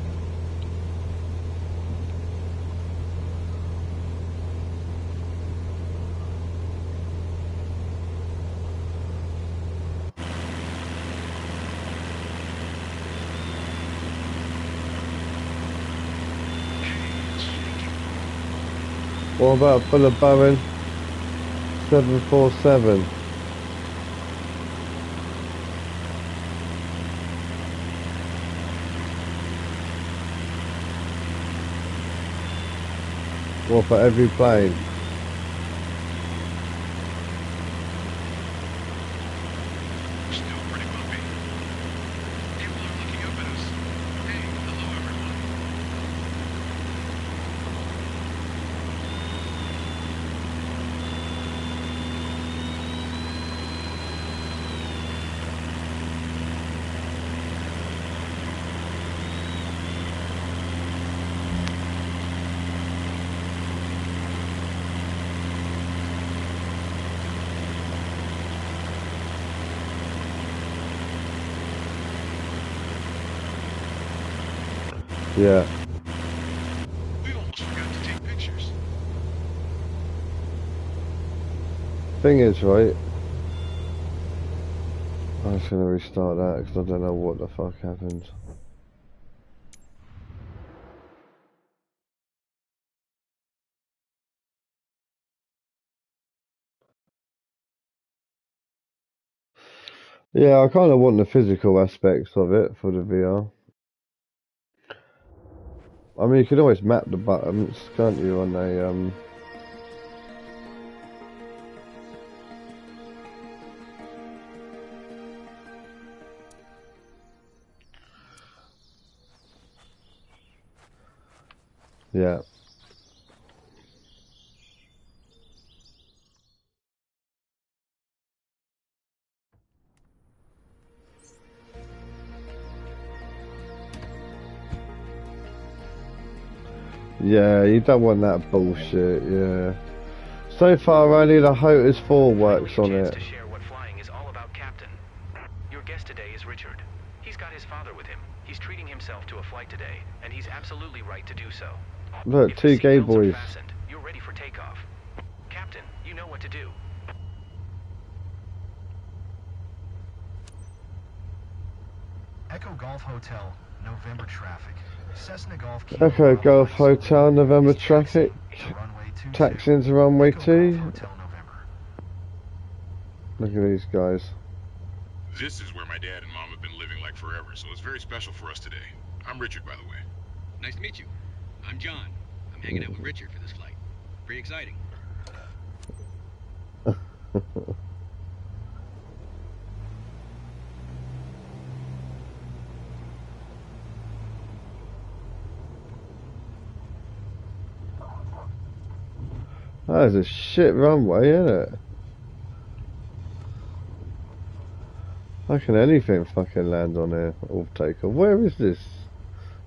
Speaker 4: What about for the Boeing 747? Well, for every plane.
Speaker 6: Still pretty bumpy. People are looking up at us. Hey, hello everyone.
Speaker 4: Yeah.
Speaker 6: We almost forgot to take pictures.
Speaker 4: Thing is, right? I'm just gonna restart that because I don't know what the fuck happened. Yeah, I kind of want the physical aspects of it for the VR. I mean, you can always map the buttons, can't you, on a yeah. Yeah, you don't want that bullshit, yeah. So far, only the Hotus 4 works on
Speaker 2: Chance
Speaker 4: it.
Speaker 2: to share what flying is all about, Captain. Your guest today is Richard. He's got his father with him. He's treating himself to a flight today, and he's absolutely right to do so.
Speaker 4: Look,
Speaker 2: If the
Speaker 4: two gay
Speaker 2: seatbelts are
Speaker 4: boys.
Speaker 2: fastened, you're ready for takeoff. Captain, you know what to do. Echo Golf Hotel, November traffic. Cessna Golf Kilo
Speaker 4: Echo
Speaker 2: Bravo
Speaker 4: Golf
Speaker 2: Mike
Speaker 4: Hotel,
Speaker 2: Zulu
Speaker 4: November
Speaker 2: is taxiing
Speaker 4: traffic.
Speaker 2: to runway 22.
Speaker 4: Taxi into runway
Speaker 2: Echo
Speaker 4: 2.
Speaker 2: Golf Hotel November.
Speaker 4: Look at these guys.
Speaker 6: This is where my dad and mom have been living like forever, so it's very special for us today. I'm Richard, by the way.
Speaker 7: Nice to meet you. I'm John. I'm hanging out with Richard for this flight. Pretty exciting.
Speaker 4: That is a shit runway, isn't it? How can anything fucking land on here or take off? Where is this?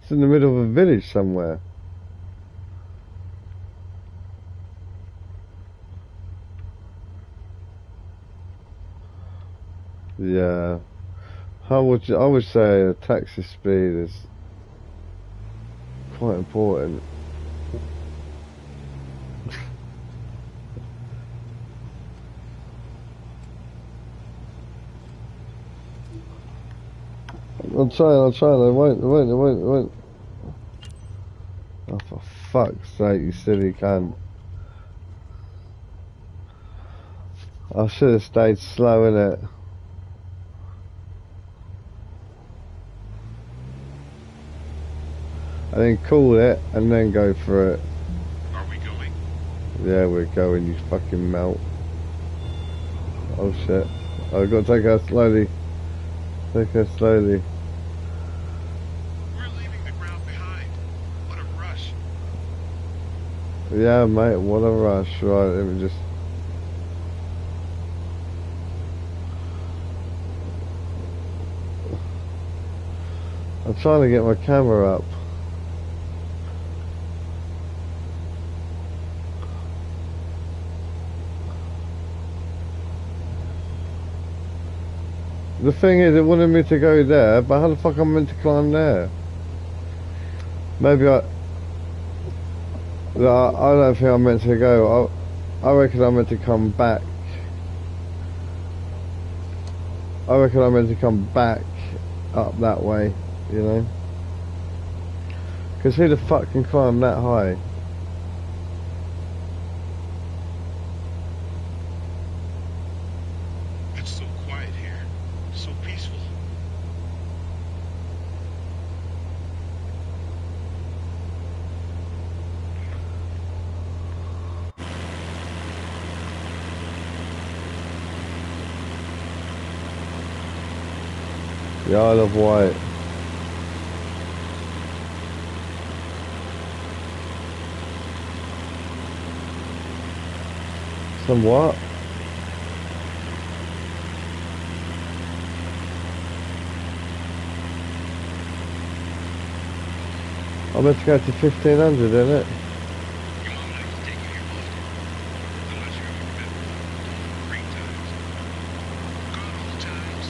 Speaker 4: It's in the middle of a village somewhere. Yeah. I would say the taxi speed is quite important. I'm trying, I won't. Oh, for fuck's sake, you silly cunt. I should have stayed slow in it. And then call it, and then go for it.
Speaker 6: Are we going?
Speaker 4: Yeah, we're going, you fucking melt. Oh shit. I've got to take her slowly. Take her slowly.
Speaker 6: We're
Speaker 4: Yeah, mate, what a rush. Right, let me just... I'm trying to get my camera up. The thing is, it wanted me to go there, but how the fuck am I meant to climb there? Maybe I don't think I'm meant to go. I reckon I'm meant to come back. I reckon I'm meant to come back up that way, you know? Because who the fuck can climb that high?
Speaker 6: It's so quiet here. So peaceful.
Speaker 4: The Isle of Wight. Some what? I'm meant to go to 1500, isn't it?
Speaker 6: Your mom and I can take you here often. I'm not sure if you've been before. Great times. Good old times.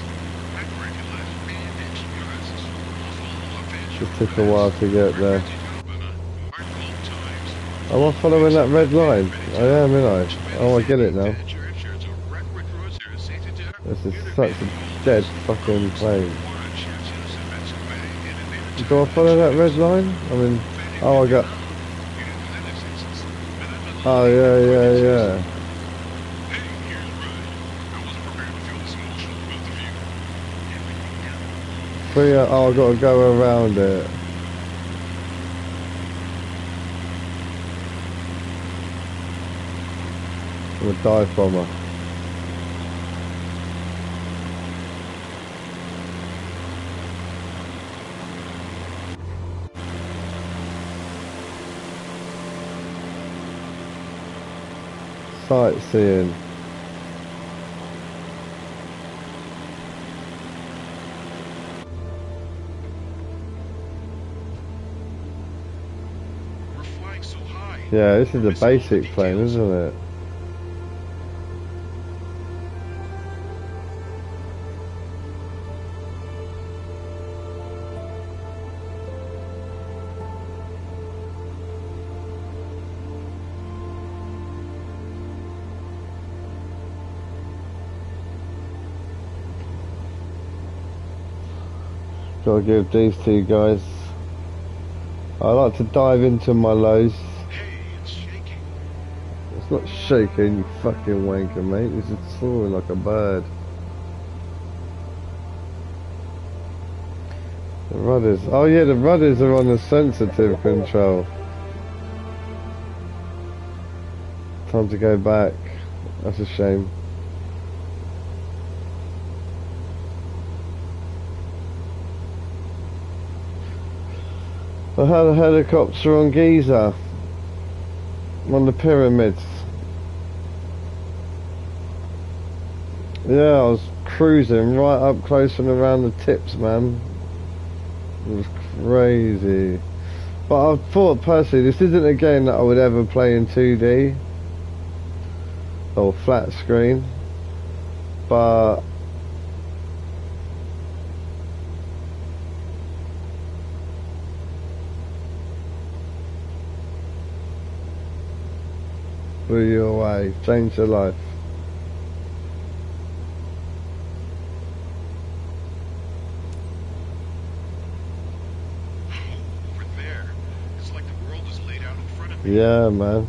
Speaker 6: I reckon life and experiences. We'll follow adventure.
Speaker 4: It took a while to get there.
Speaker 6: Hard cold times.
Speaker 4: Am I following that red line? I am, ain't I? Oh, I get it now. This is such a dead fucking plane. Do I follow that red line? I mean, oh, I got... Oh, yeah. Oh, I got to go around it. I'm a dive bomber. Sightseeing.
Speaker 6: We're flying so high.
Speaker 4: Yeah, this is a basic plane, isn't it? Gotta give these two guys. I like to dive into my lows.
Speaker 6: Hey, it's shaking.
Speaker 4: It's not shaking, you fucking wanker, mate. This is soaring like a bird. The rudders. Oh yeah, the rudders are on the sensitive control. Time to go back. That's a shame. I had a helicopter on Giza, on the pyramids. Yeah, I was cruising right up close and around the tips, man. It was crazy. But I thought personally, this isn't a game that I would ever play in 2D or flat screen, but blew you away, changed your life.
Speaker 6: Over there. It's like the world is laid out in front of me.
Speaker 4: Yeah, man.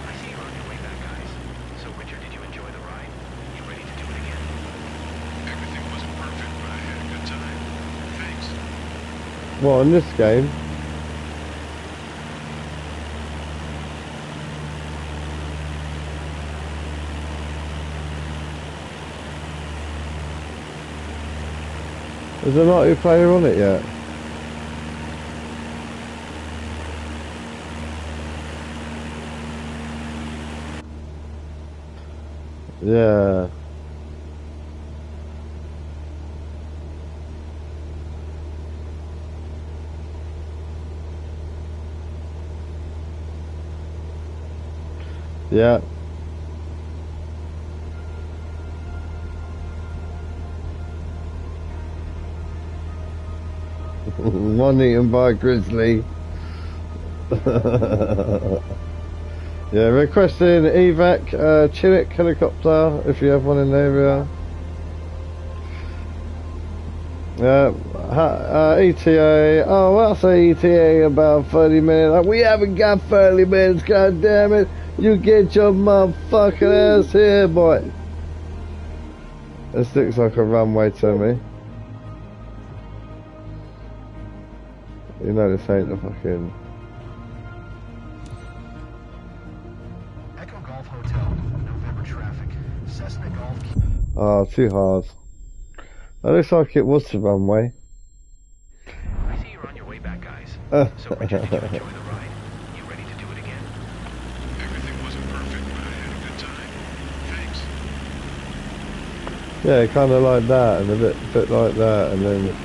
Speaker 2: I see you're on your way back, guys. So, Richard, did you enjoy the ride?
Speaker 4: What, in this game? Is there not a player on it yet? Yeah. Yeah. One eaten by a grizzly. Yeah, requesting evac, Chinook helicopter if you have one in the area. ETA. Oh, I'll say ETA about 30 minutes. We haven't got 30 minutes, god damn it. You get your motherfucking ass here, boy. This looks like a runway to me. You know this ain't the fucking...
Speaker 2: Echo Golf Hotel, November traffic. Cessna Golf.
Speaker 4: Oh, too hard. That looks like it was the runway.
Speaker 2: I see you're on your way back, guys. So, Richard, did you enjoy the ride? You ready to do it again?
Speaker 6: Everything wasn't perfect, but I had a good time. Thanks.
Speaker 4: Yeah, kind of like that, and a bit like that, and then...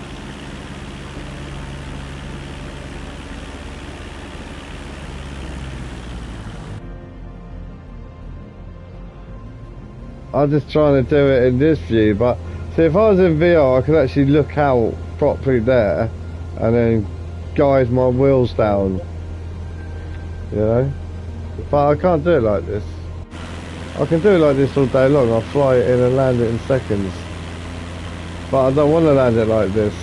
Speaker 4: I'm just trying to do it in this view, but see, if I was in VR, I could actually look out properly there, and then guide my wheels down, you know? But I can't do it like this. I can do it like this all day long. I'll fly it in and land it in seconds. But I don't want to land it like this.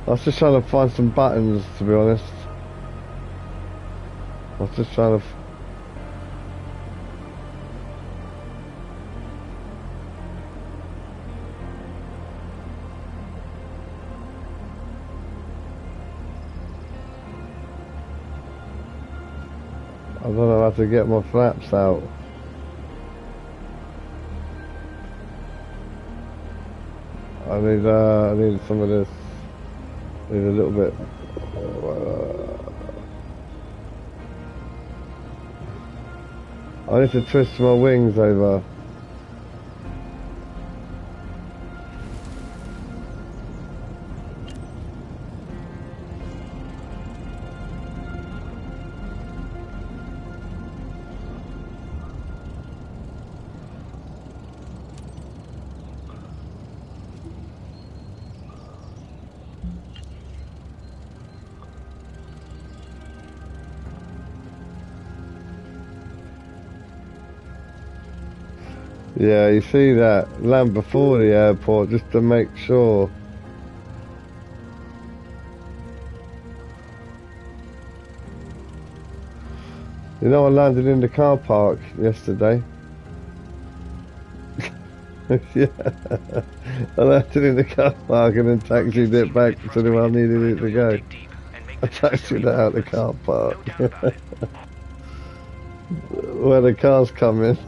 Speaker 4: I was just trying to find some buttons, to be honest. I was just trying to... I don't know how to get my flaps out. I need some of this. I need a little bit. I need to twist my wings over. Yeah, you see that land before the airport just to make sure. You know, I landed in the car park yesterday. Yeah, I landed in the car park and then taxied it back to where I needed it to go. I taxied it out the car park. Where the cars come in.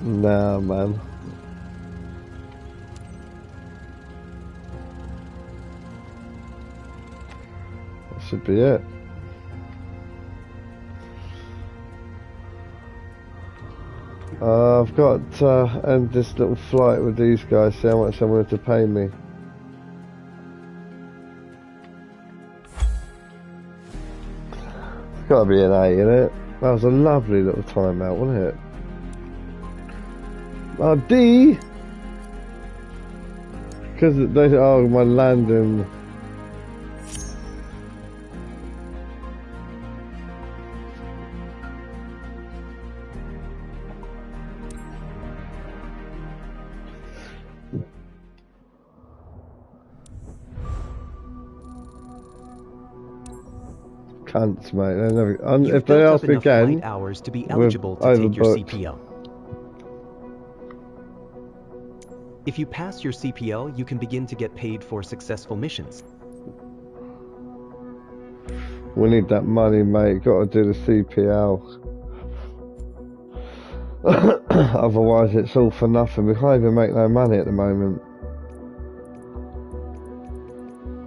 Speaker 4: Nah, man. That should be it. I've got to end this little flight with these guys, see how much they wanted to pay me. It's got to be an A, innit? That was a lovely little timeout, wasn't it? Oh, D! Because they, oh, my landing. Cunts, mate. They never,
Speaker 1: You've
Speaker 4: if they
Speaker 1: built
Speaker 4: ask
Speaker 1: up enough
Speaker 4: again,
Speaker 1: flight hours to be
Speaker 4: we're
Speaker 1: eligible to take your
Speaker 4: overbooked.
Speaker 1: CPL. If you pass your CPL, you can begin to get paid for successful missions.
Speaker 4: We need that money, mate. Got to do the CPL. Otherwise, it's all for nothing. We can't even make no money at the moment.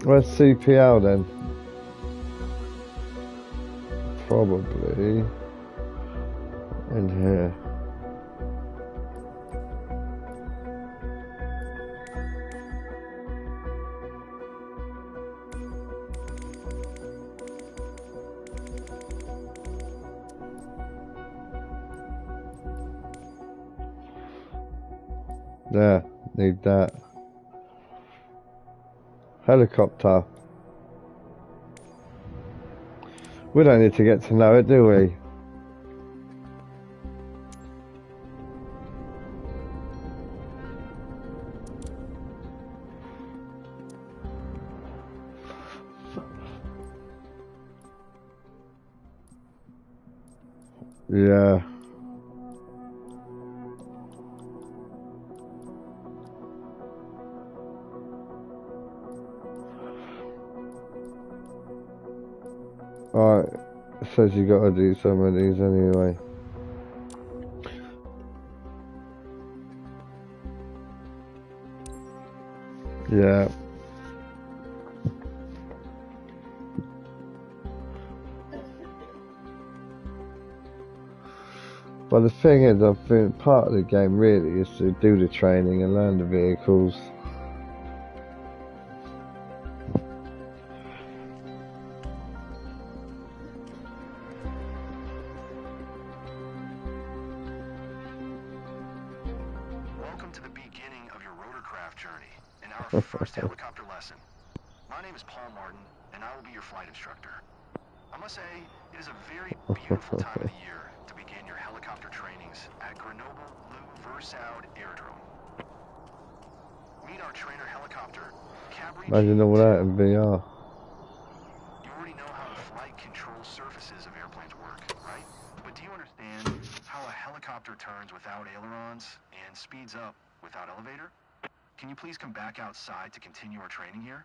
Speaker 4: Where's CPL then? Probably in here. There, need that. Helicopter. We don't need to get to know it, do we? Yeah. Alright, it says you gotta do some of these anyway. Yeah. Well, the thing is, I think part of the game really is to do the training and learn the vehicles.
Speaker 2: Welcome to the beginning of your rotorcraft journey and our first helicopter lesson. My name is Paul Martin, and I will be your flight instructor. I must say, it is a very beautiful time of the year to begin your helicopter trainings at Grenoble-Lou-Versoud Aerodrome. Meet our trainer helicopter, Cabri
Speaker 4: Imagine all that in VR.
Speaker 2: You already know how the flight control surfaces of airplanes work, right? But do you understand how a helicopter turns without ailerons and speeds up without elevator? Can you please come back outside to continue our training here?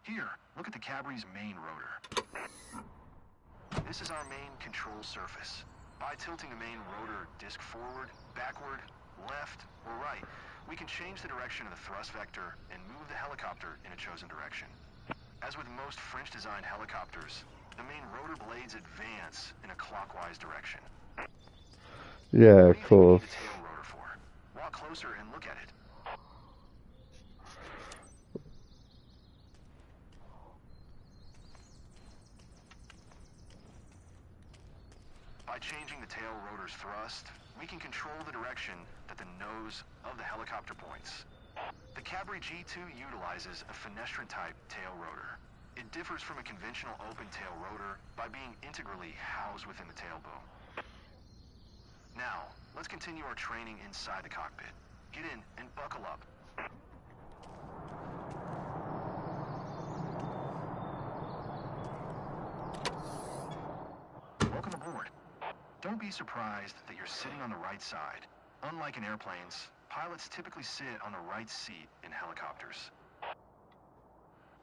Speaker 2: Here, look at the Cabri's main rotor. This is our main control surface. By tilting the main rotor disc forward, backward, left, or right, we can change the direction of the thrust vector and move the helicopter in a chosen direction. As with most French-designed helicopters, the main rotor blades advance in a clockwise direction.
Speaker 4: Yeah,
Speaker 2: What
Speaker 4: of
Speaker 2: do you think we
Speaker 4: course.
Speaker 2: need the tail rotor for? Walk closer and look at it. By changing the tail rotor's thrust, we can control the direction that the nose of the helicopter points. The Cabri G2 utilizes a fenestrant-type tail rotor. It differs from a conventional open tail rotor by being integrally housed within the tail boom. Now, let's continue our training inside the cockpit. Get in and buckle up. Welcome aboard. Don't be surprised that you're sitting on the right side. Unlike in airplanes, pilots typically sit on the right seat in helicopters.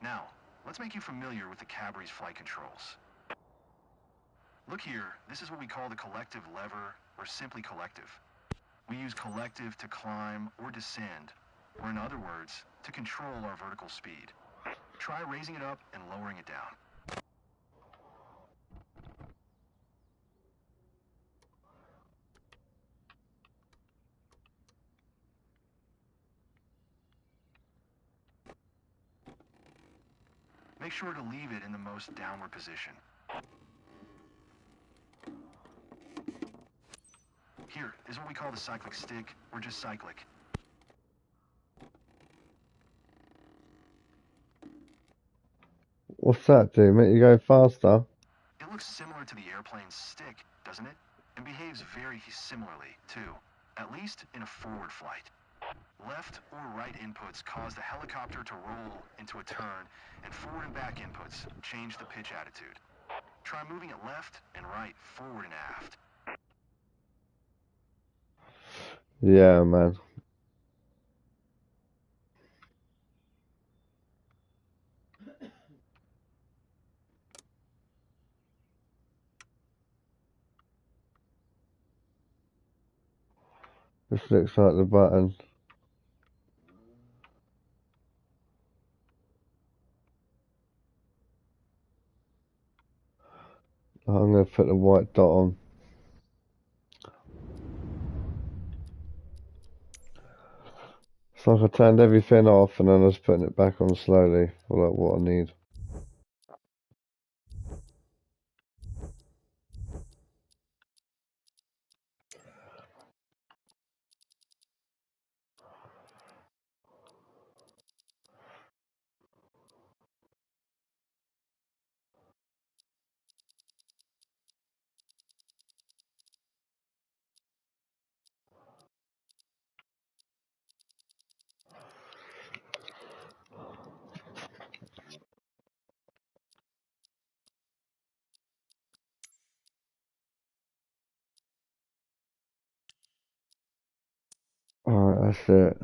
Speaker 2: Now, let's make you familiar with the Cabri's flight controls. Look here, this is what we call the collective lever, or simply collective. We use collective to climb or descend, or in other words, to control our vertical speed. Try raising it up and lowering it down. Make sure to leave it in the most downward position. Here is what we call the cyclic stick, or just cyclic.
Speaker 4: What's that do? Make you go faster?
Speaker 2: It looks similar to the airplane's stick, doesn't it? And behaves very similarly, too. At least in a forward flight. Left or right inputs cause the helicopter to roll into a turn, and forward and back inputs change the pitch attitude. Try moving it left and right, forward and aft.
Speaker 4: Yeah, man. This looks like the button. I'm going to put the white dot on. It's like I turned everything off and then I was putting it back on slowly for like what I need. Alright, that's it.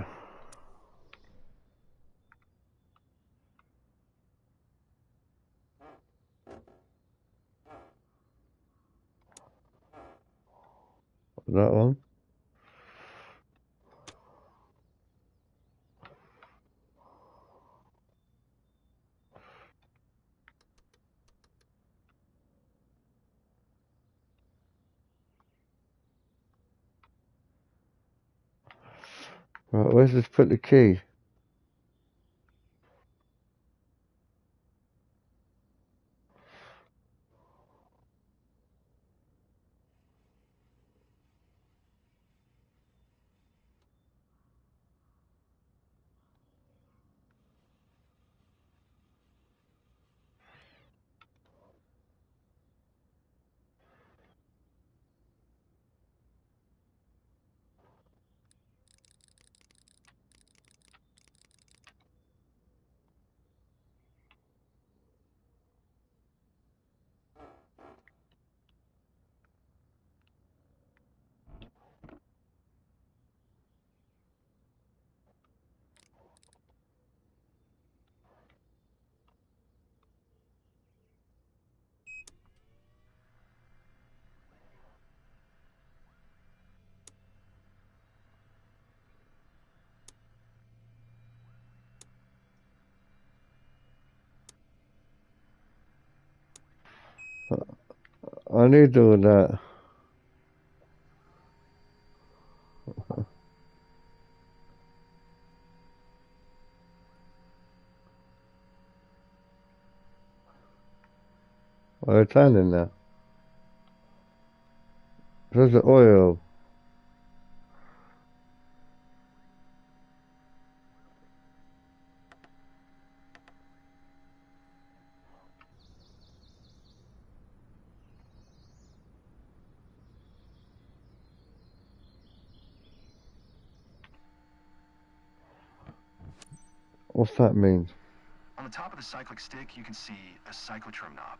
Speaker 4: That one. Right, where's this put the key? I need all that. Well, it's turning now. Where's the oil? What's that mean?
Speaker 2: On the top of the cyclic stick, you can see a cyclotrim knob.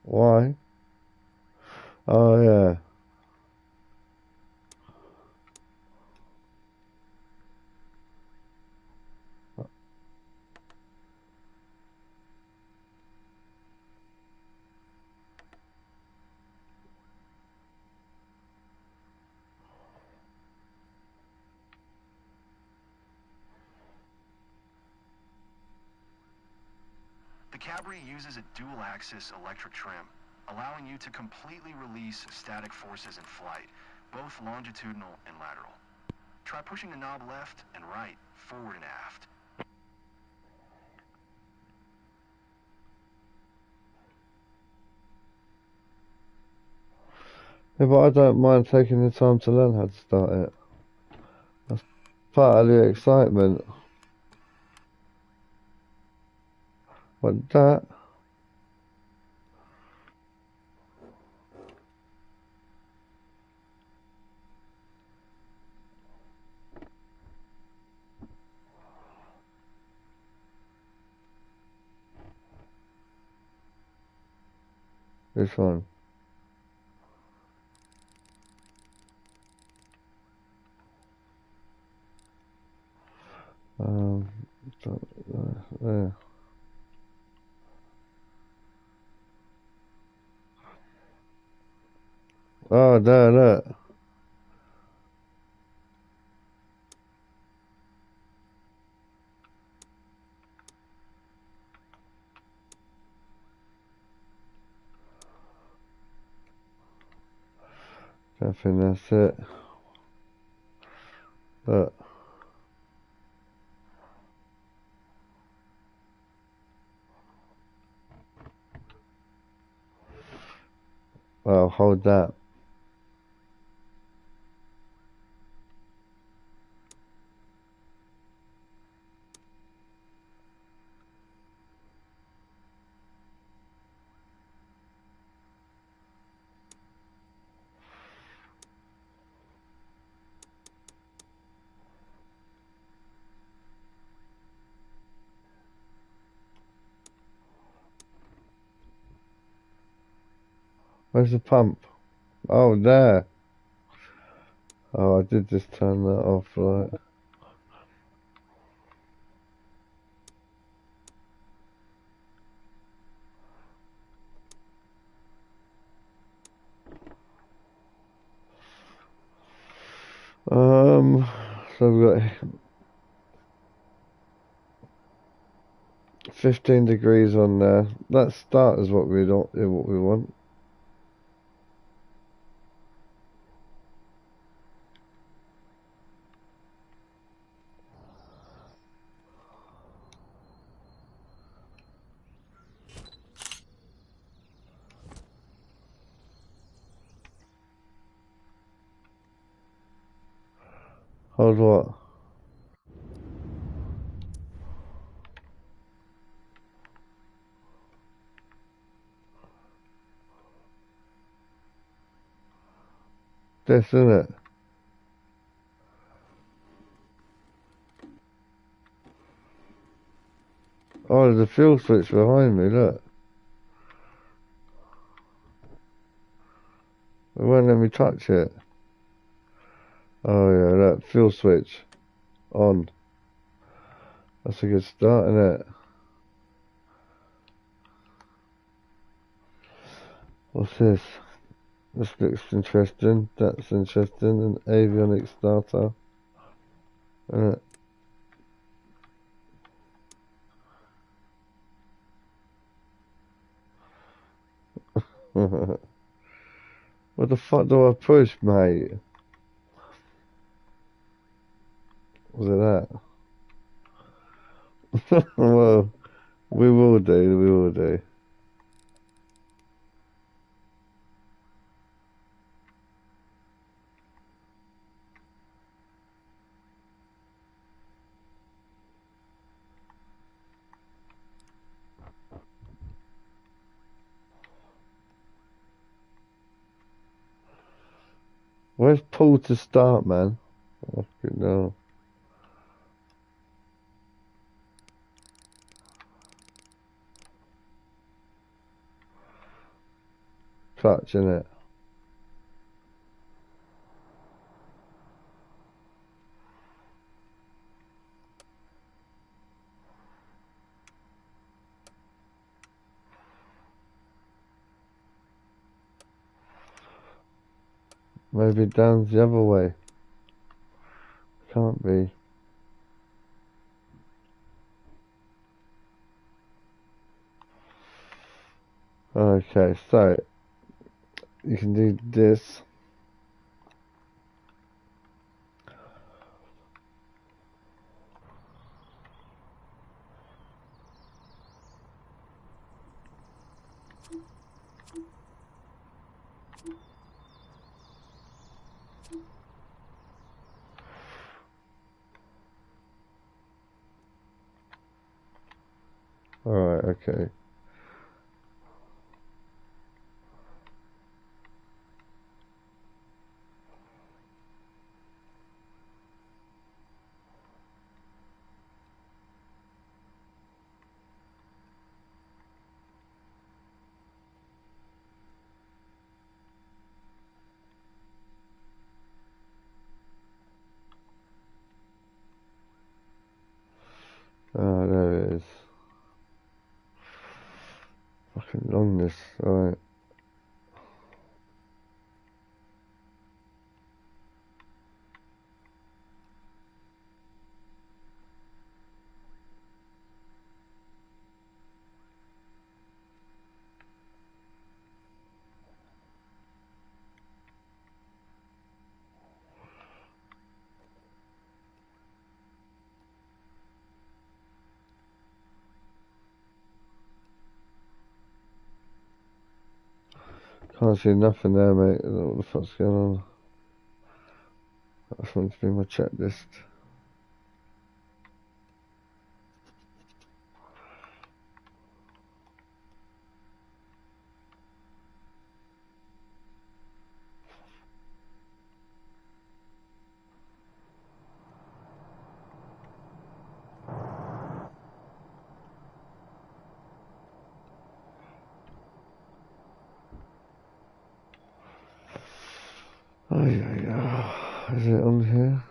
Speaker 4: Why? Oh yeah.
Speaker 2: The Cabri uses a dual-axis electric trim, allowing you to completely release static forces in flight, both longitudinal and lateral. Try pushing the knob left and right, forward and aft.
Speaker 4: Yeah, but I don't mind taking the time to learn how to start it. That's part of the excitement. What that? This one. There. Oh, there, look. I think that's it. Look. Well, hold that. Where's the pump? Oh, there. Oh, I did just turn that off, right? So we've got 15 degrees on there. That start is what we don't, what we want. Hold what? This, isn't it? Oh, there's a fuel switch behind me, look. It won't let me touch it. Oh yeah, look, fuel switch. On. That's a good start, isn't it? What's this? This looks interesting. That's interesting. An avionics starter. Isn't it? What the fuck do I push, mate? Was it that? Well, we will do, we will do. Where's pull to start, man? Fucking no. Clutch, innit? Maybe down the other way. Can't be. Okay, so you can do this. Alright, okay. Longness, alright. Can't see nothing there, mate. I don't know what the fuck's going on. That's meant to be my checklist. Oh yeah. Is it on here?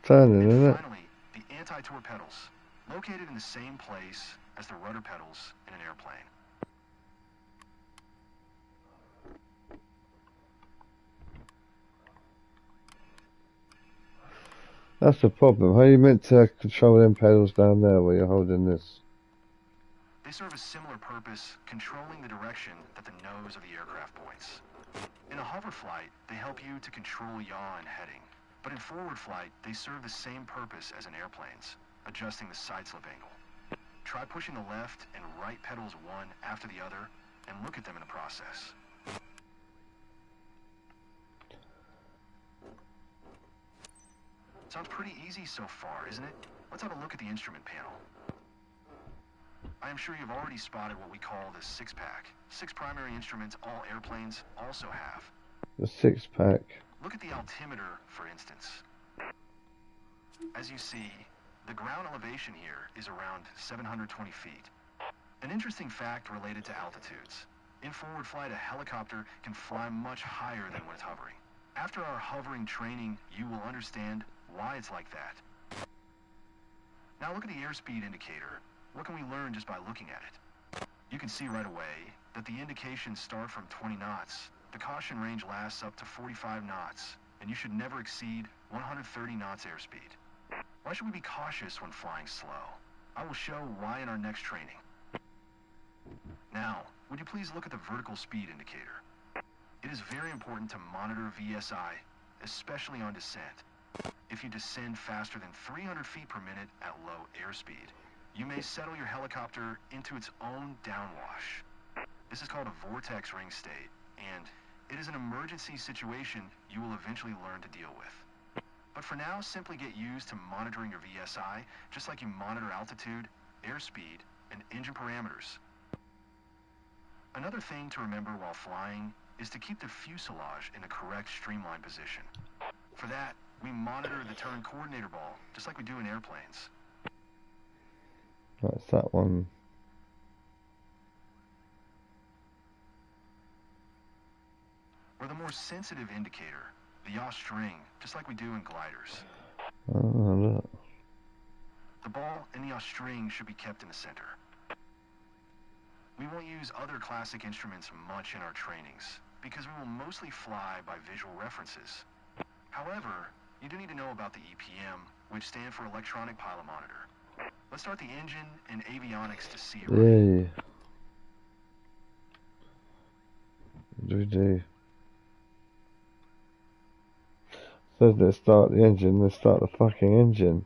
Speaker 4: Turning,
Speaker 2: And
Speaker 4: isn't it?
Speaker 2: finally, the anti-torpedoes, located in the same place as the rudder pedals in an airplane.
Speaker 4: That's the problem. How are you meant to control them pedals down there while you're holding this?
Speaker 2: They serve a similar purpose, controlling the direction that the nose of the aircraft points. In a hover flight, they help you to control yaw and heading. But in forward flight, they serve the same purpose as in airplanes, adjusting the side slip angle. Try pushing the left and right pedals one after the other, and look at them in the process. Sounds pretty easy so far, isn't it? Let's have a look at the instrument panel. I am sure you've already spotted what we call the six-pack. 6 primary instruments all airplanes also have.
Speaker 4: The 6-pack.
Speaker 2: Look at the altimeter, for instance. As you see, the ground elevation here is around 720 feet. An interesting fact related to altitudes. In forward flight, a helicopter can fly much higher than when it's hovering. After our hovering training, you will understand why it's like that. Now look at the airspeed indicator. What can we learn just by looking at it? You can see right away that the indications start from 20 knots. The caution range lasts up to 45 knots, and you should never exceed 130 knots airspeed. Why should we be cautious when flying slow? I will show why in our next training. Now, would you please look at the vertical speed indicator? It is very important to monitor VSI, especially on descent. If you descend faster than 300 feet per minute at low airspeed, you may settle your helicopter into its own downwash. This is called a vortex ring state, and it is an emergency situation you will eventually learn to deal with. But for now, simply get used to monitoring your VSI, just like you monitor altitude, airspeed, and engine parameters. Another thing to remember while flying is to keep the fuselage in the correct streamline position. For that, we monitor the turn coordinator ball, just like we do in airplanes.
Speaker 4: That's that one.
Speaker 2: Or the more sensitive indicator, the yaw string, just like we do in gliders.
Speaker 4: Oh, look.
Speaker 2: The ball and the yaw string should be kept in the center. We won't use other classic instruments much in our trainings, because we will mostly fly by visual references. However, you do need to know about the EPM, which stand for Electronic Pilot Monitor. Let's start the engine and avionics to see it right.
Speaker 4: Yay. What do we do? Says let's start the engine, let's start the fucking engine.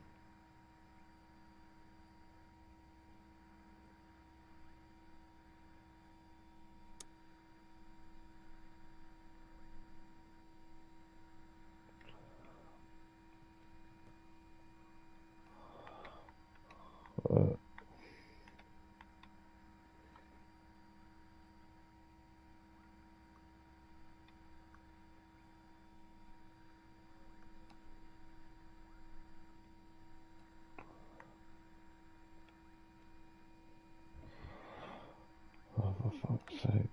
Speaker 4: Fuck's sake.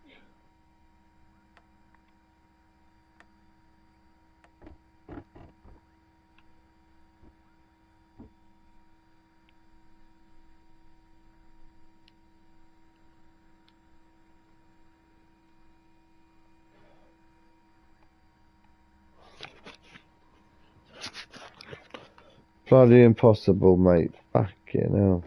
Speaker 4: Bloody impossible, mate. Fucking hell.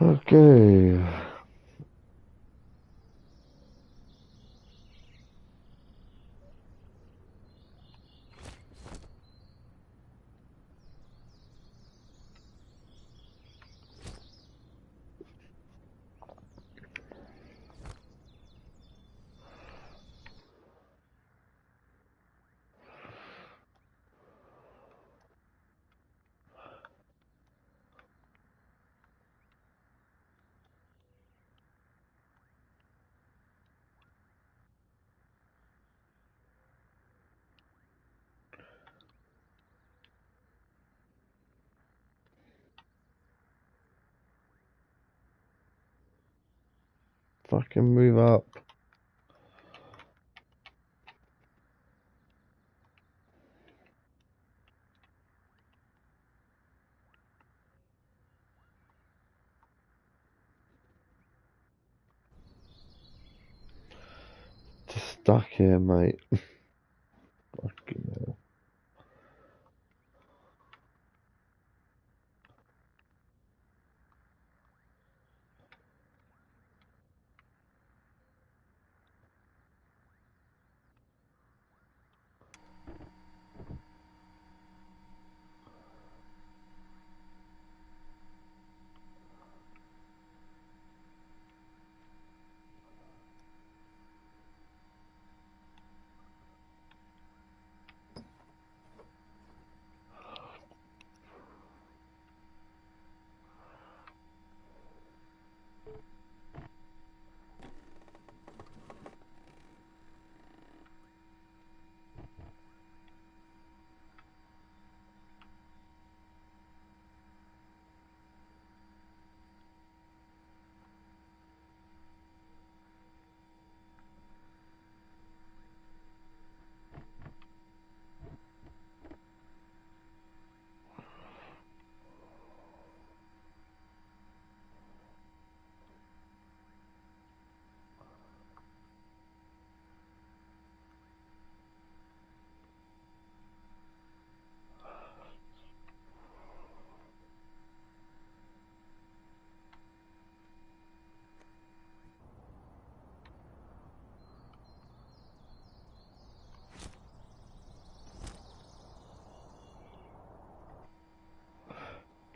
Speaker 4: Okay. Fucking move up. Just stuck here, mate. Fucking hell.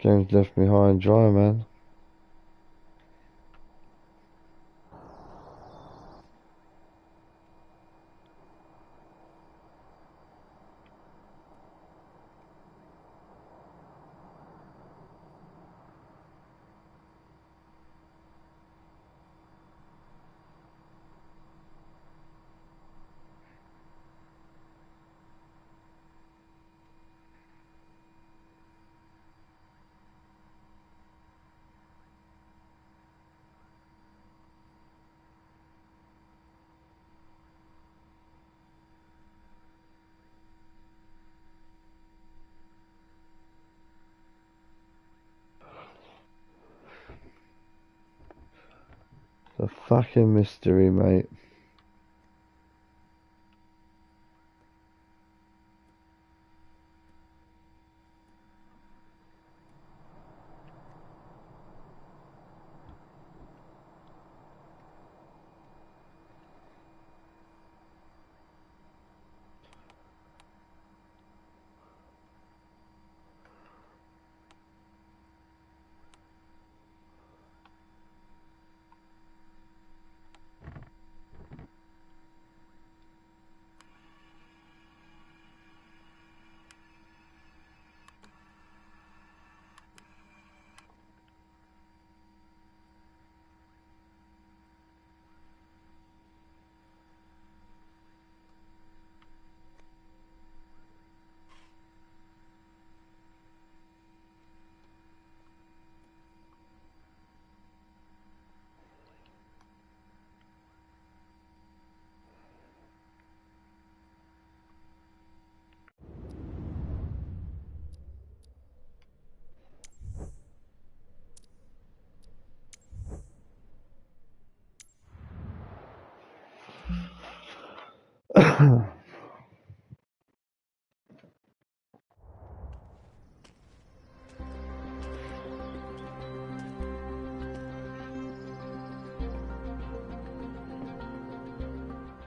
Speaker 4: James left me high and dry, man. It's a fucking mystery, mate.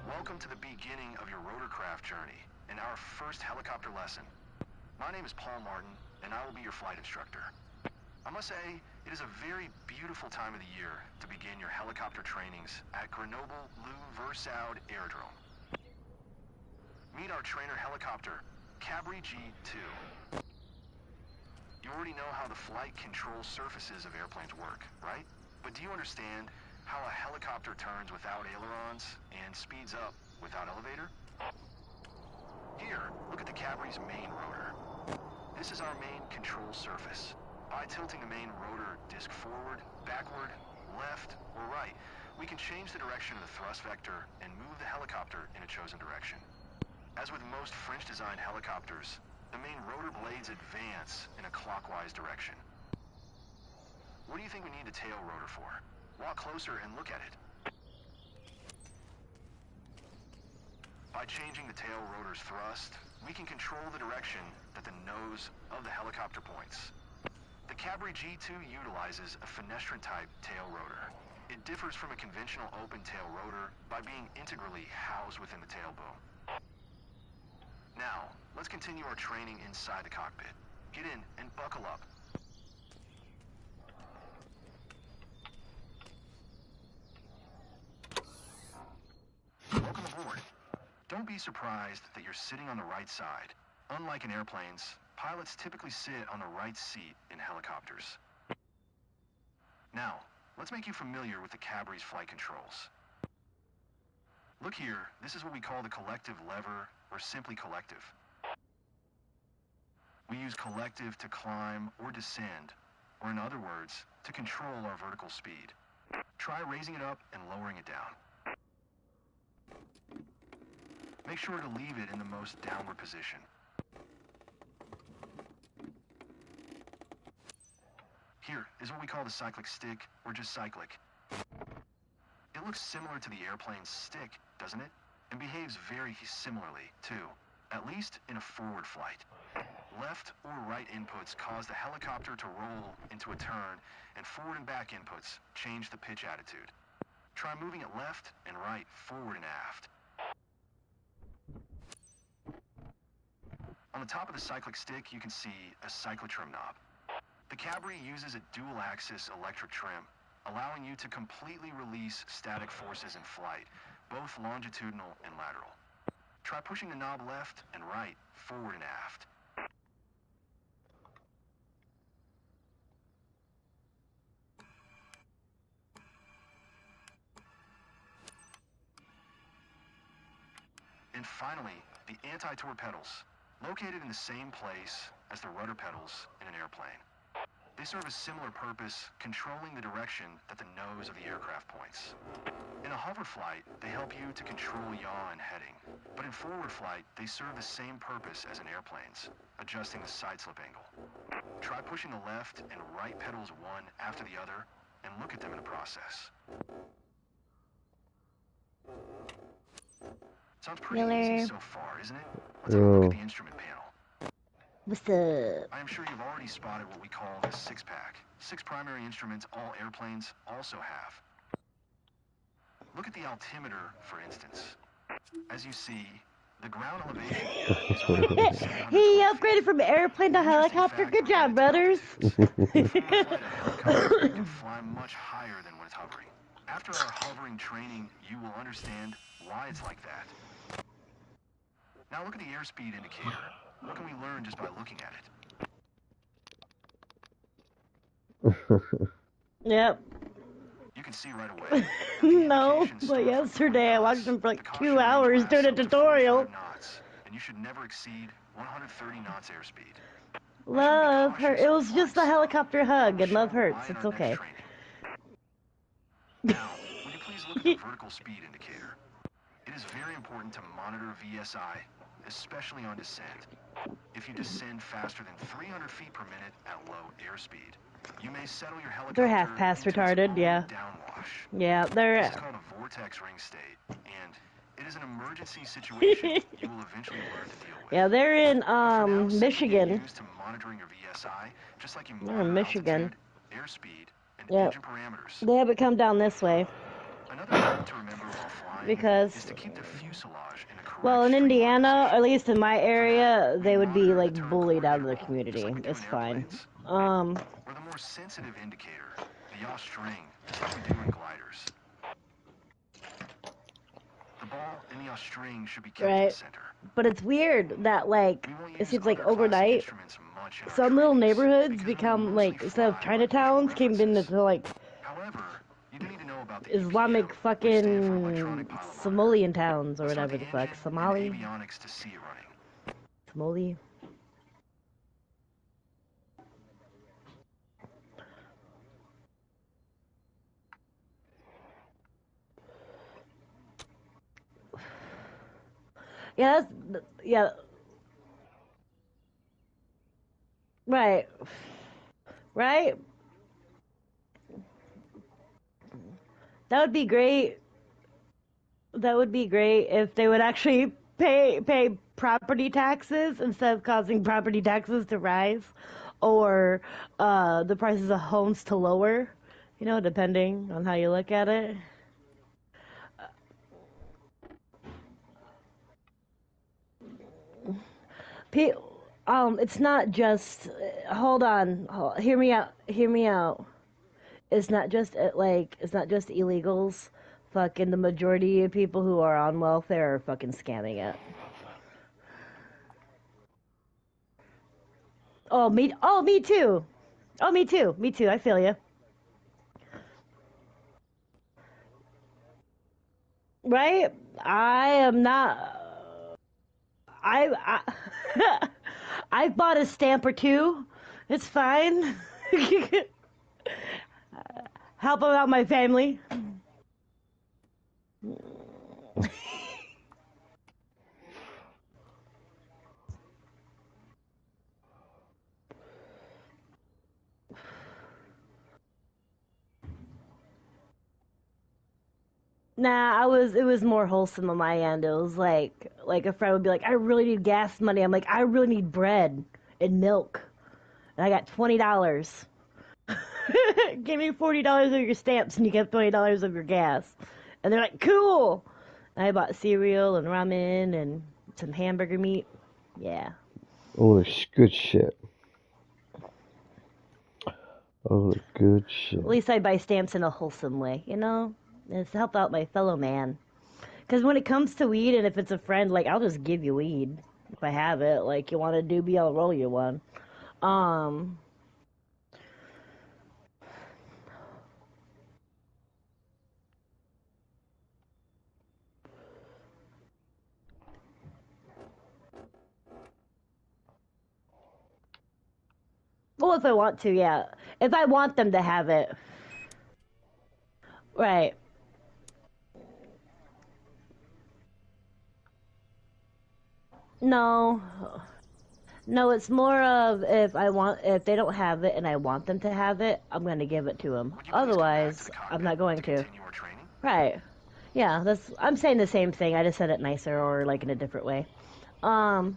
Speaker 2: Welcome to the beginning of your rotorcraft journey and our first helicopter lesson. My name is Paul Martin, and I will be your flight instructor. I must say, it is a very beautiful time of the year to begin your helicopter trainings at Grenoble-Le-Versaud Aerodrome. Meet our trainer helicopter, Cabri G2. You already know how the flight control surfaces of airplanes work, right? But do you understand how a helicopter turns without ailerons and speeds up without elevator? Here, look at the Cabri's main rotor. This is our main control surface. By tilting the main rotor disc forward, backward, left, or right, we can change the direction of the thrust vector and move the helicopter in a chosen direction. As with most French-designed helicopters, the main rotor blades advance in a clockwise direction. What do you think we need the tail rotor for? Walk closer and look at it. By changing the tail rotor's thrust, we can control the direction that the nose of the helicopter points. The Cabri G2 utilizes a fenestrant-type tail rotor. It differs from a conventional open-tail rotor by being integrally housed within the tail boom. Now, let's continue our training inside the cockpit. Get in and buckle up. Welcome aboard. Don't be surprised that you're sitting on the right side. Unlike in airplanes, pilots typically sit on the right seat in helicopters. Now, let's make you familiar with the Cabri's flight controls. Look here, this is what we call the collective lever, or simply collective. We use collective to climb or descend, or in other words, to control our vertical speed. Try raising it up and lowering it down. Make sure to leave it in the most downward position. Here is what we call the cyclic stick, or just cyclic. It looks similar to the airplane's stick, doesn't it? And behaves very similarly, too, at least in a forward flight. Left or right inputs cause the helicopter to roll into a turn, and forward and back inputs change the pitch attitude. Try moving it left and right, forward and aft. On the top of the cyclic stick, you can see a cyclotrim knob. The Cabri uses a dual-axis electric trim, allowing you to completely release static forces in flight, both longitudinal and lateral. Try pushing the knob left and right, forward and aft. And finally, the anti-torque pedals, located in the same place as the rudder pedals in an airplane. They serve a similar purpose, controlling the direction that the nose of the aircraft points. In a hover flight, they help you to control yaw and heading. But in forward flight, they serve the same purpose as in airplanes, adjusting the side slip angle. Try pushing the left and right pedals one after the other, and look at them in the process. Sounds pretty easy so far, isn't it? Let's have a look at the instrument panel.
Speaker 8: What's up?
Speaker 2: I am sure you've already spotted what we call the six-pack. 6 primary instruments all airplanes also have. Look at the altimeter, for instance. As you see, the ground elevation is
Speaker 8: He upgraded from airplane to helicopter. Good job, brothers.
Speaker 2: helicopter can fly much higher than when it's hovering. After our hovering training, you will understand why it's like that. Now look at the airspeed indicator. What can we learn just by looking at it?
Speaker 8: Yep.
Speaker 2: You can see right away.
Speaker 8: No, but yesterday I watched him for like 2 hours doing a tutorial.
Speaker 2: Knots, and you should never exceed 130 knots airspeed.
Speaker 8: Love hurt. It was just a helicopter hug, and love hurts. It's okay.
Speaker 2: Now, would you please look at the vertical speed indicator? It is very important to monitor VSI, especially on descent. If you descend faster than 300 feet per minute at low airspeed, you may settle your helicopter.
Speaker 8: They're half past retarded, yeah.
Speaker 2: Downwash.
Speaker 8: Yeah, they're.
Speaker 2: This is called a vortex ring state, and it is an emergency situation you will eventually learn to deal with.
Speaker 8: Yeah, they're in Michigan.
Speaker 2: Used to monitoring your VSI, just like you
Speaker 8: They're in Michigan.
Speaker 2: Altitude, airspeed, and
Speaker 8: Yep.
Speaker 2: engine parameters.
Speaker 8: They haven't come down this way.
Speaker 2: Another thing to remember while flying
Speaker 8: Because,
Speaker 2: is to keep the fuselage in a correct
Speaker 8: well, in
Speaker 2: straight
Speaker 8: Indiana,
Speaker 2: line
Speaker 8: or at least in my area, they would be
Speaker 2: Monitor
Speaker 8: like
Speaker 2: the turn
Speaker 8: bullied out of the
Speaker 2: coordinate,
Speaker 8: community.
Speaker 2: just like we do
Speaker 8: It's
Speaker 2: in
Speaker 8: fine.
Speaker 2: airplanes. Or the more sensitive indicator, the yaw string, just like we do in gliders. The ball and the yaw string should be kept in
Speaker 8: Right.
Speaker 2: the center.
Speaker 8: But it's weird that, like,
Speaker 2: We won't
Speaker 8: it
Speaker 2: use
Speaker 8: seems like
Speaker 2: other classic
Speaker 8: overnight,
Speaker 2: instruments much in our
Speaker 8: some little
Speaker 2: trainings
Speaker 8: neighborhoods
Speaker 2: because we'll
Speaker 8: become,
Speaker 2: mostly
Speaker 8: like, instead of
Speaker 2: fly
Speaker 8: Chinatowns, came
Speaker 2: references.
Speaker 8: into, like,
Speaker 2: However, you do need to know about the
Speaker 8: Islamic
Speaker 2: EPO, which stand for
Speaker 8: fucking
Speaker 2: electronic pilot monitor.
Speaker 8: Somalian towns or
Speaker 2: Let's start
Speaker 8: whatever the fuck.
Speaker 2: engine
Speaker 8: Somali?
Speaker 2: and avionics to see it running.
Speaker 8: Somali? Yeah, that's, yeah. Right. Right? That would be great. That would be great if they would actually pay property taxes instead of causing property taxes to rise, or the prices of homes to lower, you know, depending on how you look at it. It's not just. Hold on. Hear me out. Hear me out. It's not just it's not just illegals. Fucking the majority of people who are on welfare are fucking scamming it. Oh, me too. Oh, me too. Me too. I feel you. Right? I am not. I I bought a stamp or two. It's fine. Help out my family. Nah, it was more wholesome on my end. It was like a friend would be like, I really need gas money. I'm like, I really need bread and milk. And I got $20. Give me $40 of your stamps and you get $20 of your gas. And they're like, cool. And I bought cereal and ramen and some hamburger meat. Yeah.
Speaker 4: All the good shit. All the good shit.
Speaker 8: At least I buy stamps in a wholesome way, you know? It's to help out my fellow man. Because when it comes to weed, and if it's a friend, like, I'll just give you weed. If I have it. Like, you want a doobie, I'll roll you one. Well, if I want to, yeah. If I want them to have it. Right. No. No, it's more of if they don't have it and I want them to have it, I'm going to give it to them.
Speaker 2: Would you please come back to
Speaker 8: Otherwise,
Speaker 2: the
Speaker 8: I'm
Speaker 2: cockpit
Speaker 8: not going to.
Speaker 2: continue our training?
Speaker 8: Right. Yeah, that's. I'm saying the same thing. I just said it nicer or like in a different way. Um,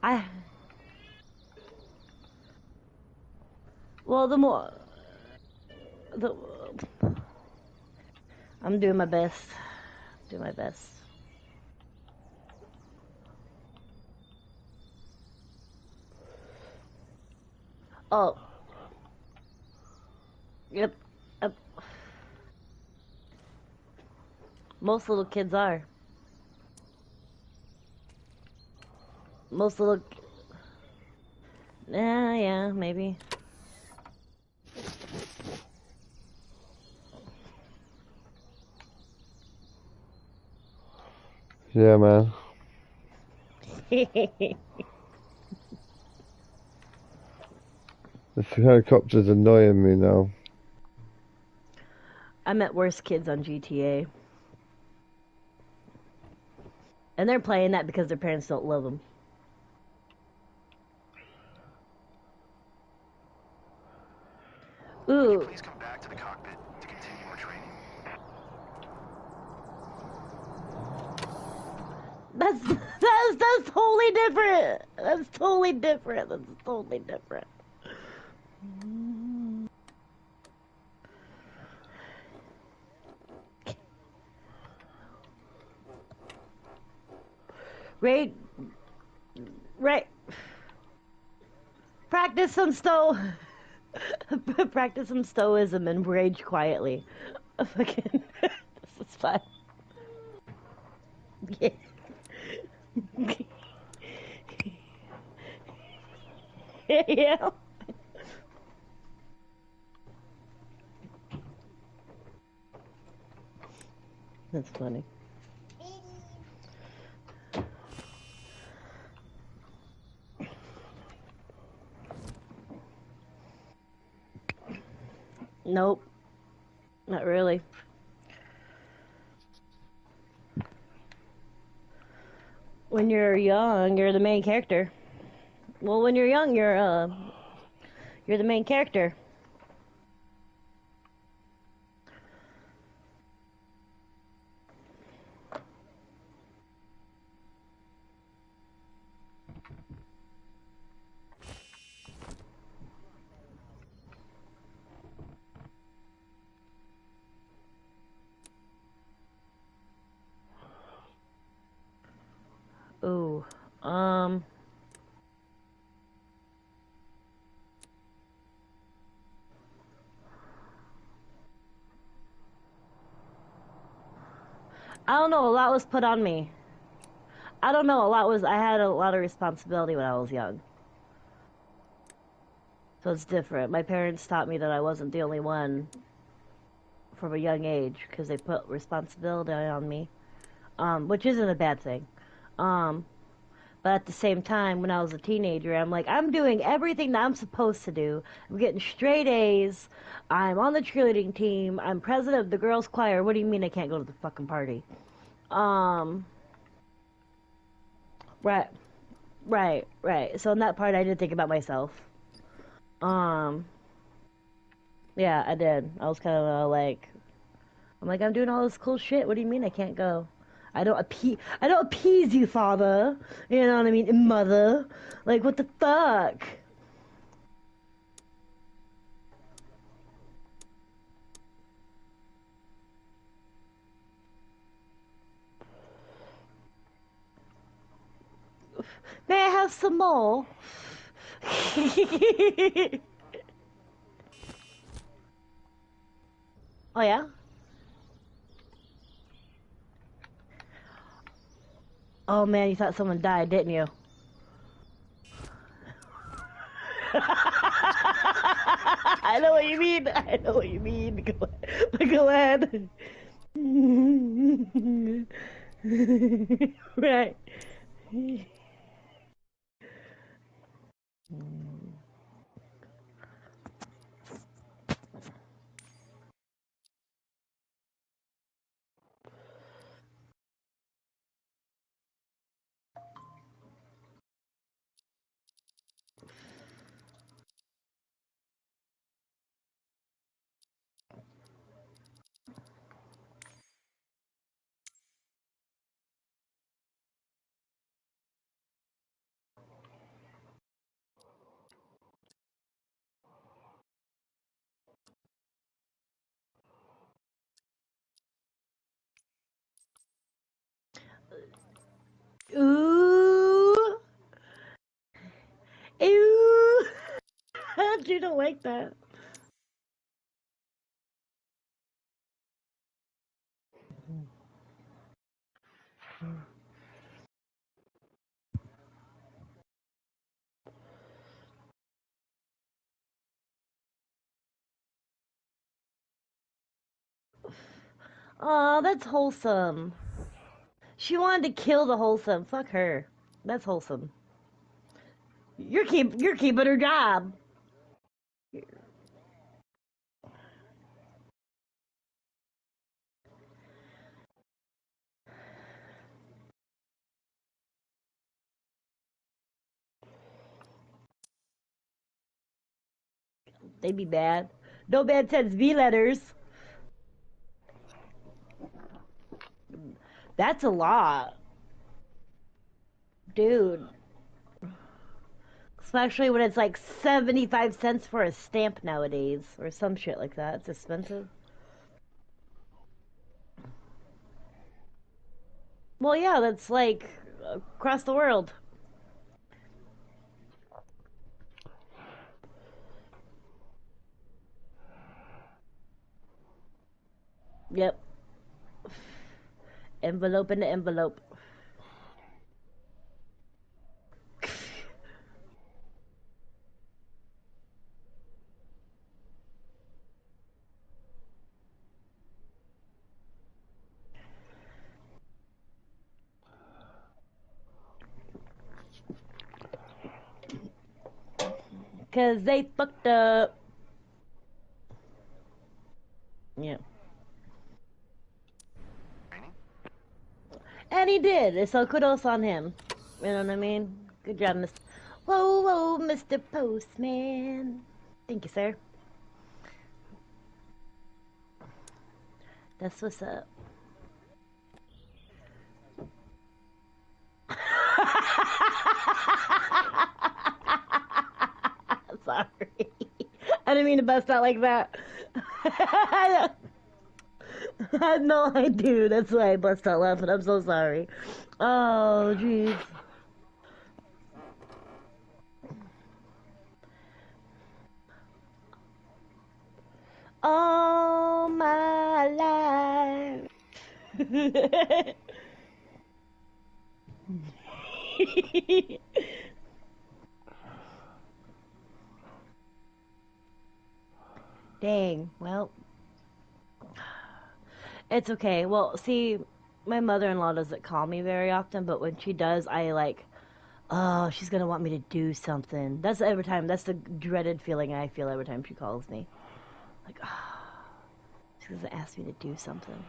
Speaker 8: I. Well, the more the. I'm doing my best. Do my best. Oh. Yep. Yep. Most little kids are. Most little. Yeah, maybe.
Speaker 4: Yeah, man. This helicopter's annoying me now.
Speaker 8: I met worse kids on GTA. And they're playing that because their parents don't love them. Ooh.
Speaker 2: Please come back to the cockpit to continue our training.
Speaker 8: That's totally different. That's totally different. That's totally different. Right, right. Practice some practice some stoicism and rage quietly. Fucking, this is fun. Yeah. Yeah. That's funny. Nope, not really. When you're young, you're the main character. Well, when you're young, you're the main character. Ooh, um, I don't know. A lot was put on me. I don't know. I had a lot of responsibility when I was young. So it's different. My parents taught me that I wasn't the only one from a young age because they put responsibility on me, which isn't a bad thing. Um, but at the same time, when I was a teenager, I'm like, I'm doing everything that I'm supposed to do. I'm getting straight A's. I'm on the cheerleading team. I'm president of the girls' choir. What do you mean I can't go to the fucking party? Um, right, right. So in that part, I did think about myself. Um, yeah, I did. I was kind of like, I'm like, I'm doing all this cool shit. What do you mean I can't go? I don't appease you, father. You know what I mean? Mother. Like, what the fuck? May I have some more? Oh, yeah? Oh, man, you thought someone died, didn't you? I know what you mean. I know what you mean. Go ahead. Right. Ooh. Ew. You don't like that. Aw, that's wholesome. She wanted to kill the wholesome. Fuck her. That's wholesome. You're keeping her job. They be bad. No bad sends V letters. That's a lot. Dude. Especially when it's like 75 cents for a stamp nowadays. Or some shit like that. It's expensive. Well, yeah, that's like across the world. Yep. Envelope in the envelope. Cause they fucked up. Yeah. And he did, so kudos on him. You know what I mean? Good job, Mr. Whoa, whoa, Mr. Postman. Thank you, sir. That's what's up. Sorry. I didn't mean to bust out like that. No, I do. That's why I bust out laughing. I'm so sorry. Oh, jeez. All my life. Dang. Well, it's okay. Well, see, my mother-in-law doesn't call me very often, but when she does, I like, oh, she's gonna want me to do something. That's every time. That's the dreaded feeling I feel every time she calls me. Like, oh, she's gonna ask me to do something.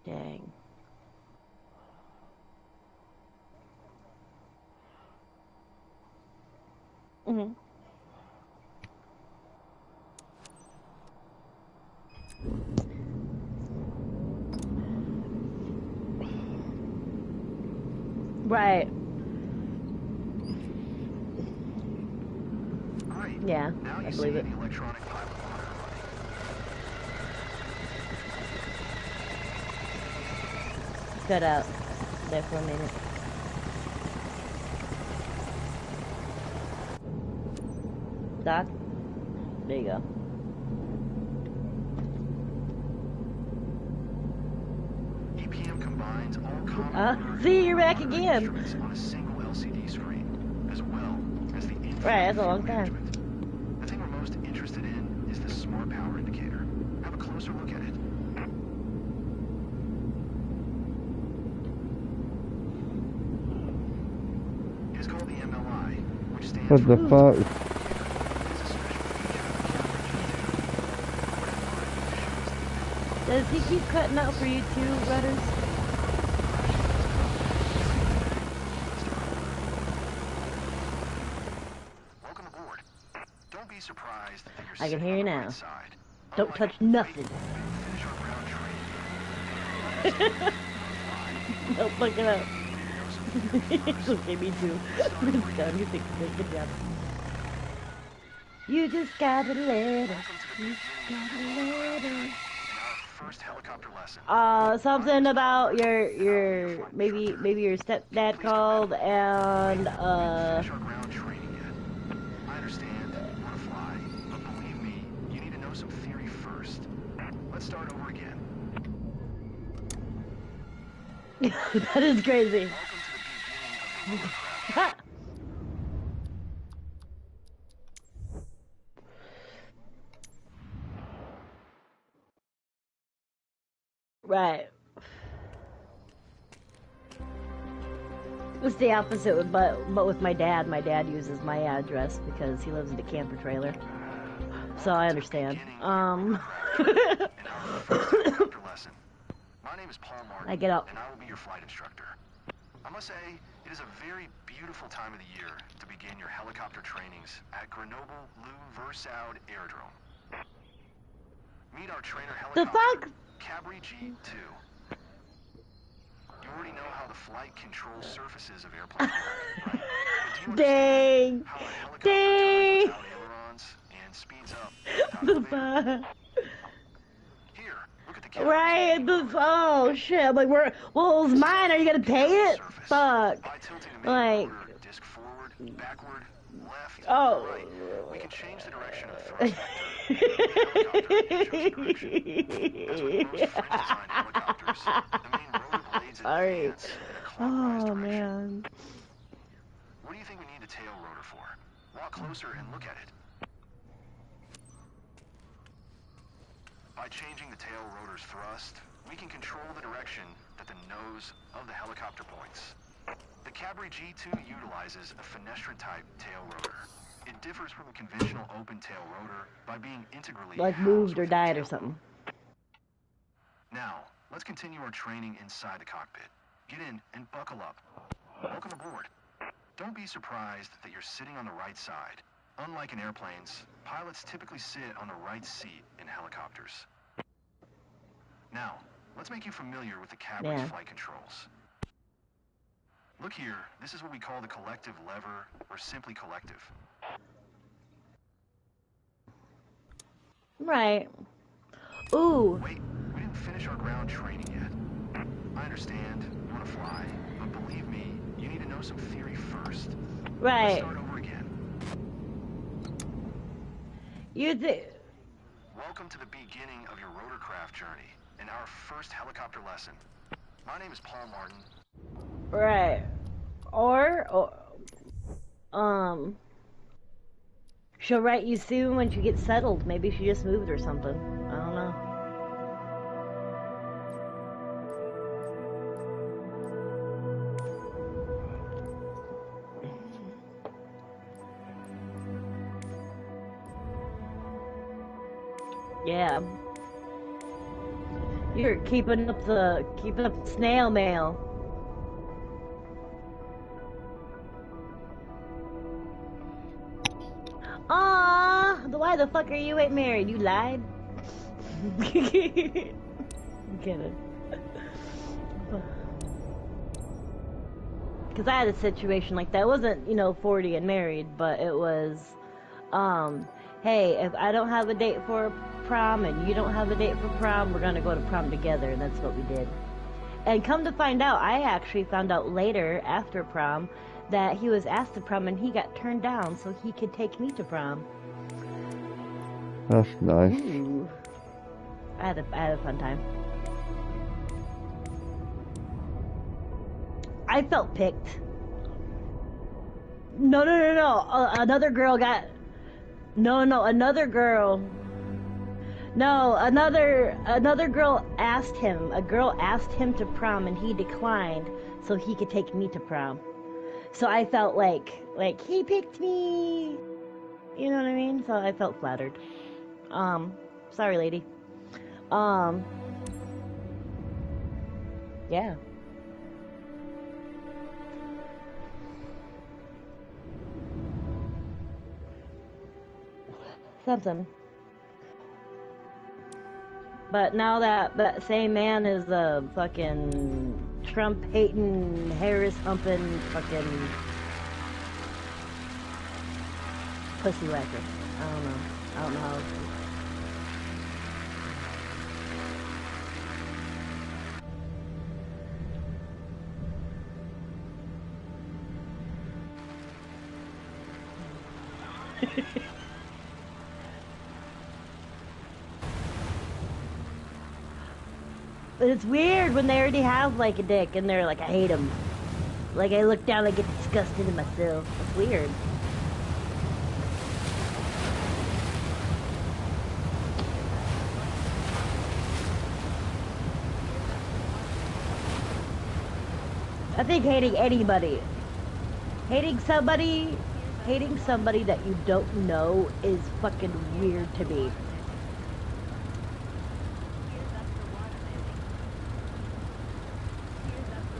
Speaker 8: Dang. Mhm. Right.
Speaker 2: Great.
Speaker 8: Yeah,
Speaker 2: Now
Speaker 8: I
Speaker 2: you see
Speaker 8: believe it.
Speaker 2: the electronic pilot monitor running.
Speaker 8: Cut out there for a minute. Doc? There you go.
Speaker 2: EPM combines all common
Speaker 8: See, you're back again.
Speaker 2: instruments on a single LCD screen, as well as the infinite
Speaker 8: Right, that's a long
Speaker 2: fuel
Speaker 8: time.
Speaker 2: management. The thing we're most interested in is the smart power indicator. Have a closer look at it. It is called the MLI, which stands
Speaker 4: What the
Speaker 2: for
Speaker 4: fuck?
Speaker 8: Does he keep cutting out for you too, Rudders?
Speaker 2: Welcome aboard. Don't be surprised that you're
Speaker 8: I can
Speaker 2: sitting
Speaker 8: hear you
Speaker 2: on the
Speaker 8: now.
Speaker 2: right side.
Speaker 8: Don't
Speaker 2: Unlike
Speaker 8: touch
Speaker 2: a
Speaker 8: nothing.
Speaker 2: finish our ground training.
Speaker 8: Don't fuck it up. It's okay, me too. It's done. You think good job. You just gotta let it. You just gotta let it.
Speaker 2: first helicopter lesson.
Speaker 8: Something about your maybe your stepdad called and
Speaker 2: Finish our ground training yet. I understand you want to fly, but believe me, you need to know some theory first. Let's start over again.
Speaker 8: that is crazy.
Speaker 2: Welcome to the beginning of your rotorcraft.
Speaker 8: Right. It's the opposite, but with my dad. My dad uses my address because he lives in a camper trailer, so I understand.
Speaker 2: Helicopter lesson. My name is Paul Martin,
Speaker 8: I get up.
Speaker 2: and I will be your flight instructor. I must say, it is a very beautiful time of the year to begin your helicopter trainings at Grenoble Lou Versoud Aerodrome. Meet our trainer
Speaker 8: The
Speaker 2: helicopter,
Speaker 8: fuck?
Speaker 2: Cabri G2. You already know how the flight control surfaces of airplanes work, right? But do you
Speaker 8: Dang.
Speaker 2: understand how a helicopter
Speaker 8: Dang.
Speaker 2: turns without ailerons and speeds up
Speaker 8: The
Speaker 2: without elevator?
Speaker 8: fuck?
Speaker 2: Here, look at the Cabri
Speaker 8: Right.
Speaker 2: G2
Speaker 8: The
Speaker 2: rotor.
Speaker 8: oh shit. I'm like, well, it was mine. Are you gonna pay it?
Speaker 2: Surface.
Speaker 8: Fuck.
Speaker 2: By tilting the main
Speaker 8: Like.
Speaker 2: rotor disc forward, backward, left,
Speaker 8: Oh.
Speaker 2: or right, we can change the direction of the thrust vector of the helicopter in your chosen direction. As with most French-designed helicopters, the main rotor blades
Speaker 8: Sorry.
Speaker 2: advance in a clockwise
Speaker 8: Oh
Speaker 2: direction.
Speaker 8: man.
Speaker 2: What do you think we need the tail rotor for? Walk closer and look at it. By changing the tail rotor's thrust, we can control the direction that the nose of the helicopter points. The Cabri G2 utilizes a fenestrant-type tail rotor. It differs from the conventional open-tail rotor by being integrally
Speaker 8: Like
Speaker 2: housed
Speaker 8: moved or
Speaker 2: within the
Speaker 8: died or
Speaker 2: tail
Speaker 8: something.
Speaker 2: rotor. Now, let's continue our training inside the cockpit. Get in and buckle up. Welcome aboard. Don't be surprised that you're sitting on the right side. Unlike in airplanes, pilots typically sit on the right seat in helicopters. Now, let's make you familiar with the Cabri's
Speaker 8: Yeah.
Speaker 2: flight controls. Look here, this is what we call the collective lever, or simply collective.
Speaker 8: Right. Ooh.
Speaker 2: Wait, we didn't finish our ground training yet. I understand, you want to fly, but believe me, you need to know some theory first. Let's
Speaker 8: Right.
Speaker 2: start over again.
Speaker 8: You think.
Speaker 2: Welcome to the beginning of your rotorcraft journey, and our first helicopter lesson. My name is Paul Martin.
Speaker 8: Right. Or she'll write you soon when she gets settled. Maybe she just moved or something. I don't know. Yeah. You're keeping up the snail mail. Why the fuck are you ain't married? You lied? I'm kidding. Because I had a situation like that. It wasn't, 40 and married, but it was, hey, if I don't have a date for prom and you don't have a date for prom, we're going to go to prom together, and that's what we did. And come to find out, I actually found out later, after prom, that he was asked to prom and he got turned down so he could take me to prom.
Speaker 4: That's nice.
Speaker 8: Ooh. I had a fun time. I felt picked. No. Another girl got. No. Another girl. No, another girl asked him. A girl asked him to prom and he declined so he could take me to prom. So I felt like he picked me. You know what I mean? So I felt flattered. Sorry, lady. Yeah. Something. But now that same man is a fucking Trump-hating, Harris-humping fucking pussy whacker. I don't know how. it's weird when they already have like a dick and they're like, I hate him. Like I look down, I get disgusted in myself. It's weird. I think hating anybody, hating somebody that you don't know is fucking weird to me.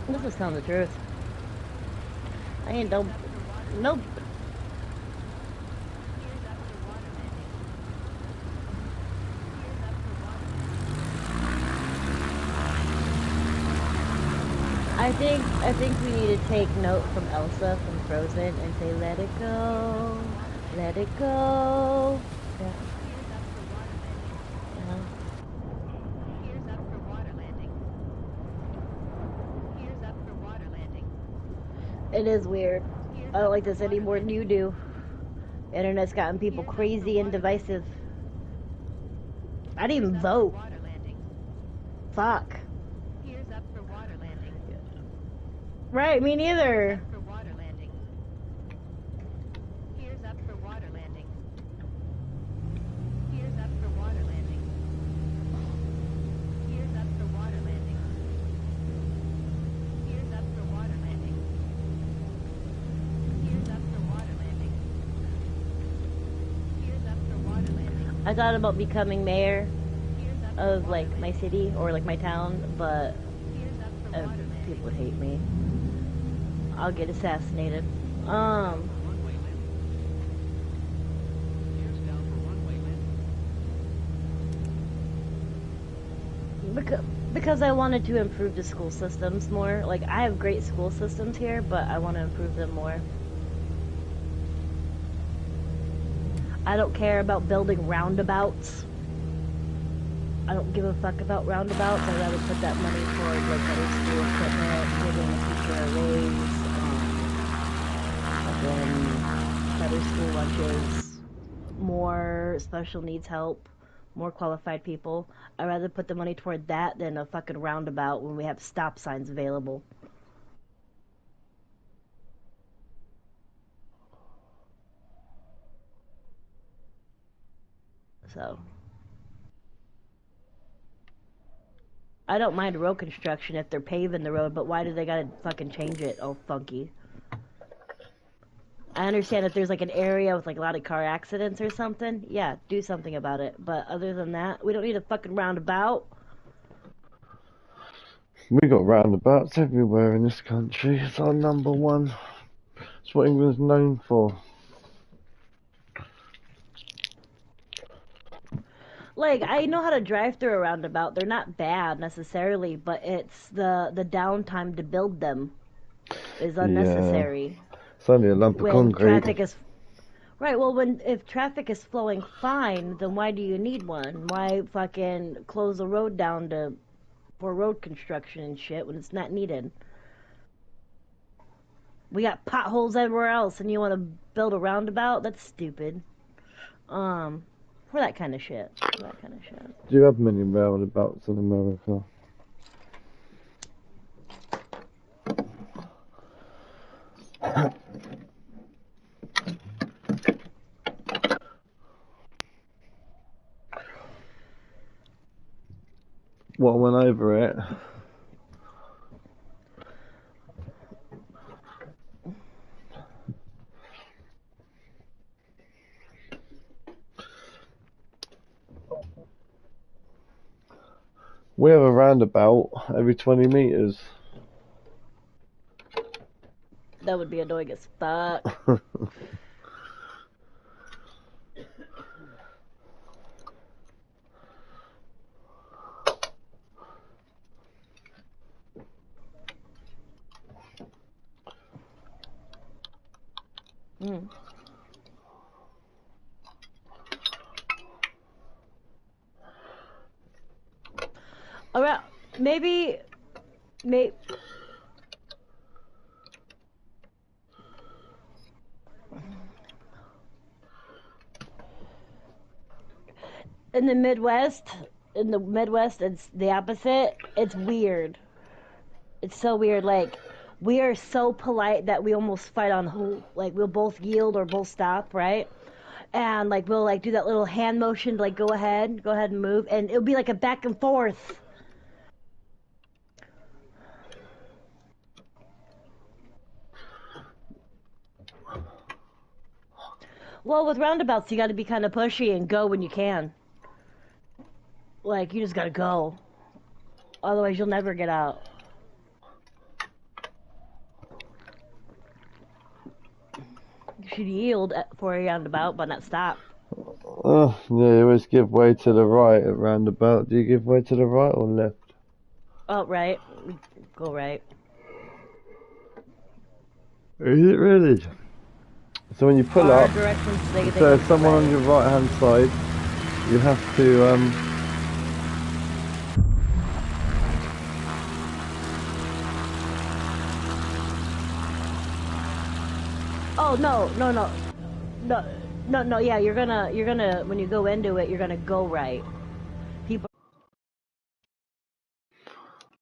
Speaker 8: This is telling the truth. I ain't nope. I think we need to take note from Elsa from Frozen and say, let it go, let it go. Yeah. It is weird. I don't like this any more than you do. Internet's gotten people crazy and divisive. I didn't even vote. Fuck. Right, me neither. I thought about becoming mayor of like my city or like my town, but people would hate me. I'll get assassinated. Because I wanted to improve the school systems more. Like I have great school systems here, but I want to improve them more. I don't care about building roundabouts. I don't give a fuck about roundabouts. I'd rather put that money toward like better school equipment, giving the teacher a raise, better school lunches, more special needs help, more qualified people. I'd rather put the money toward that than a fucking roundabout when we have stop signs available. So I don't mind road construction if they're paving the road, but why do they gotta fucking change it all funky? I understand if there's like an area with like a lot of car accidents or something, yeah, do something about it. But other than that, we don't need a fucking roundabout.
Speaker 4: We got roundabouts everywhere in this country. It's our number one. It's what England's known for.
Speaker 8: Like, I know how to drive through a roundabout. They're not bad necessarily, but it's the downtime to build them is unnecessary.
Speaker 4: Yeah. It's only a lump of concrete.
Speaker 8: Traffic is right. Well, if traffic is flowing fine, then why do you need one? Why fucking close the road down for road construction and shit when it's not needed? We got potholes everywhere else, and you want to build a roundabout? That's stupid. For that kind of shit.
Speaker 4: Do you have many roundabouts in America? What went over it? We have a roundabout every 20 meters.
Speaker 8: That would be annoying as fuck. Around maybe. In the Midwest, in the Midwest, it's the opposite. It's weird. It's so weird. Like, we are so polite that we almost fight on who, like, we'll both yield or both stop, right? And, like, we'll, like, do that little hand motion to, like, go ahead and move. And it'll be like a back and forth. Well, with roundabouts, you gotta be kind of pushy and go when you can. Like, you just gotta go. Otherwise, you'll never get out. You should yield for a roundabout, but not stop.
Speaker 4: Oh, yeah, you always give way to the right at roundabout. Do you give way to the right or left?
Speaker 8: Oh, right. Go right.
Speaker 4: Is it really? So when you pull
Speaker 8: Our
Speaker 4: up,
Speaker 8: directions, they
Speaker 4: if there's
Speaker 8: go
Speaker 4: someone
Speaker 8: right.
Speaker 4: on your right hand side, you have to
Speaker 8: Oh, no. Yeah, you're gonna when you go into it, you're gonna go right.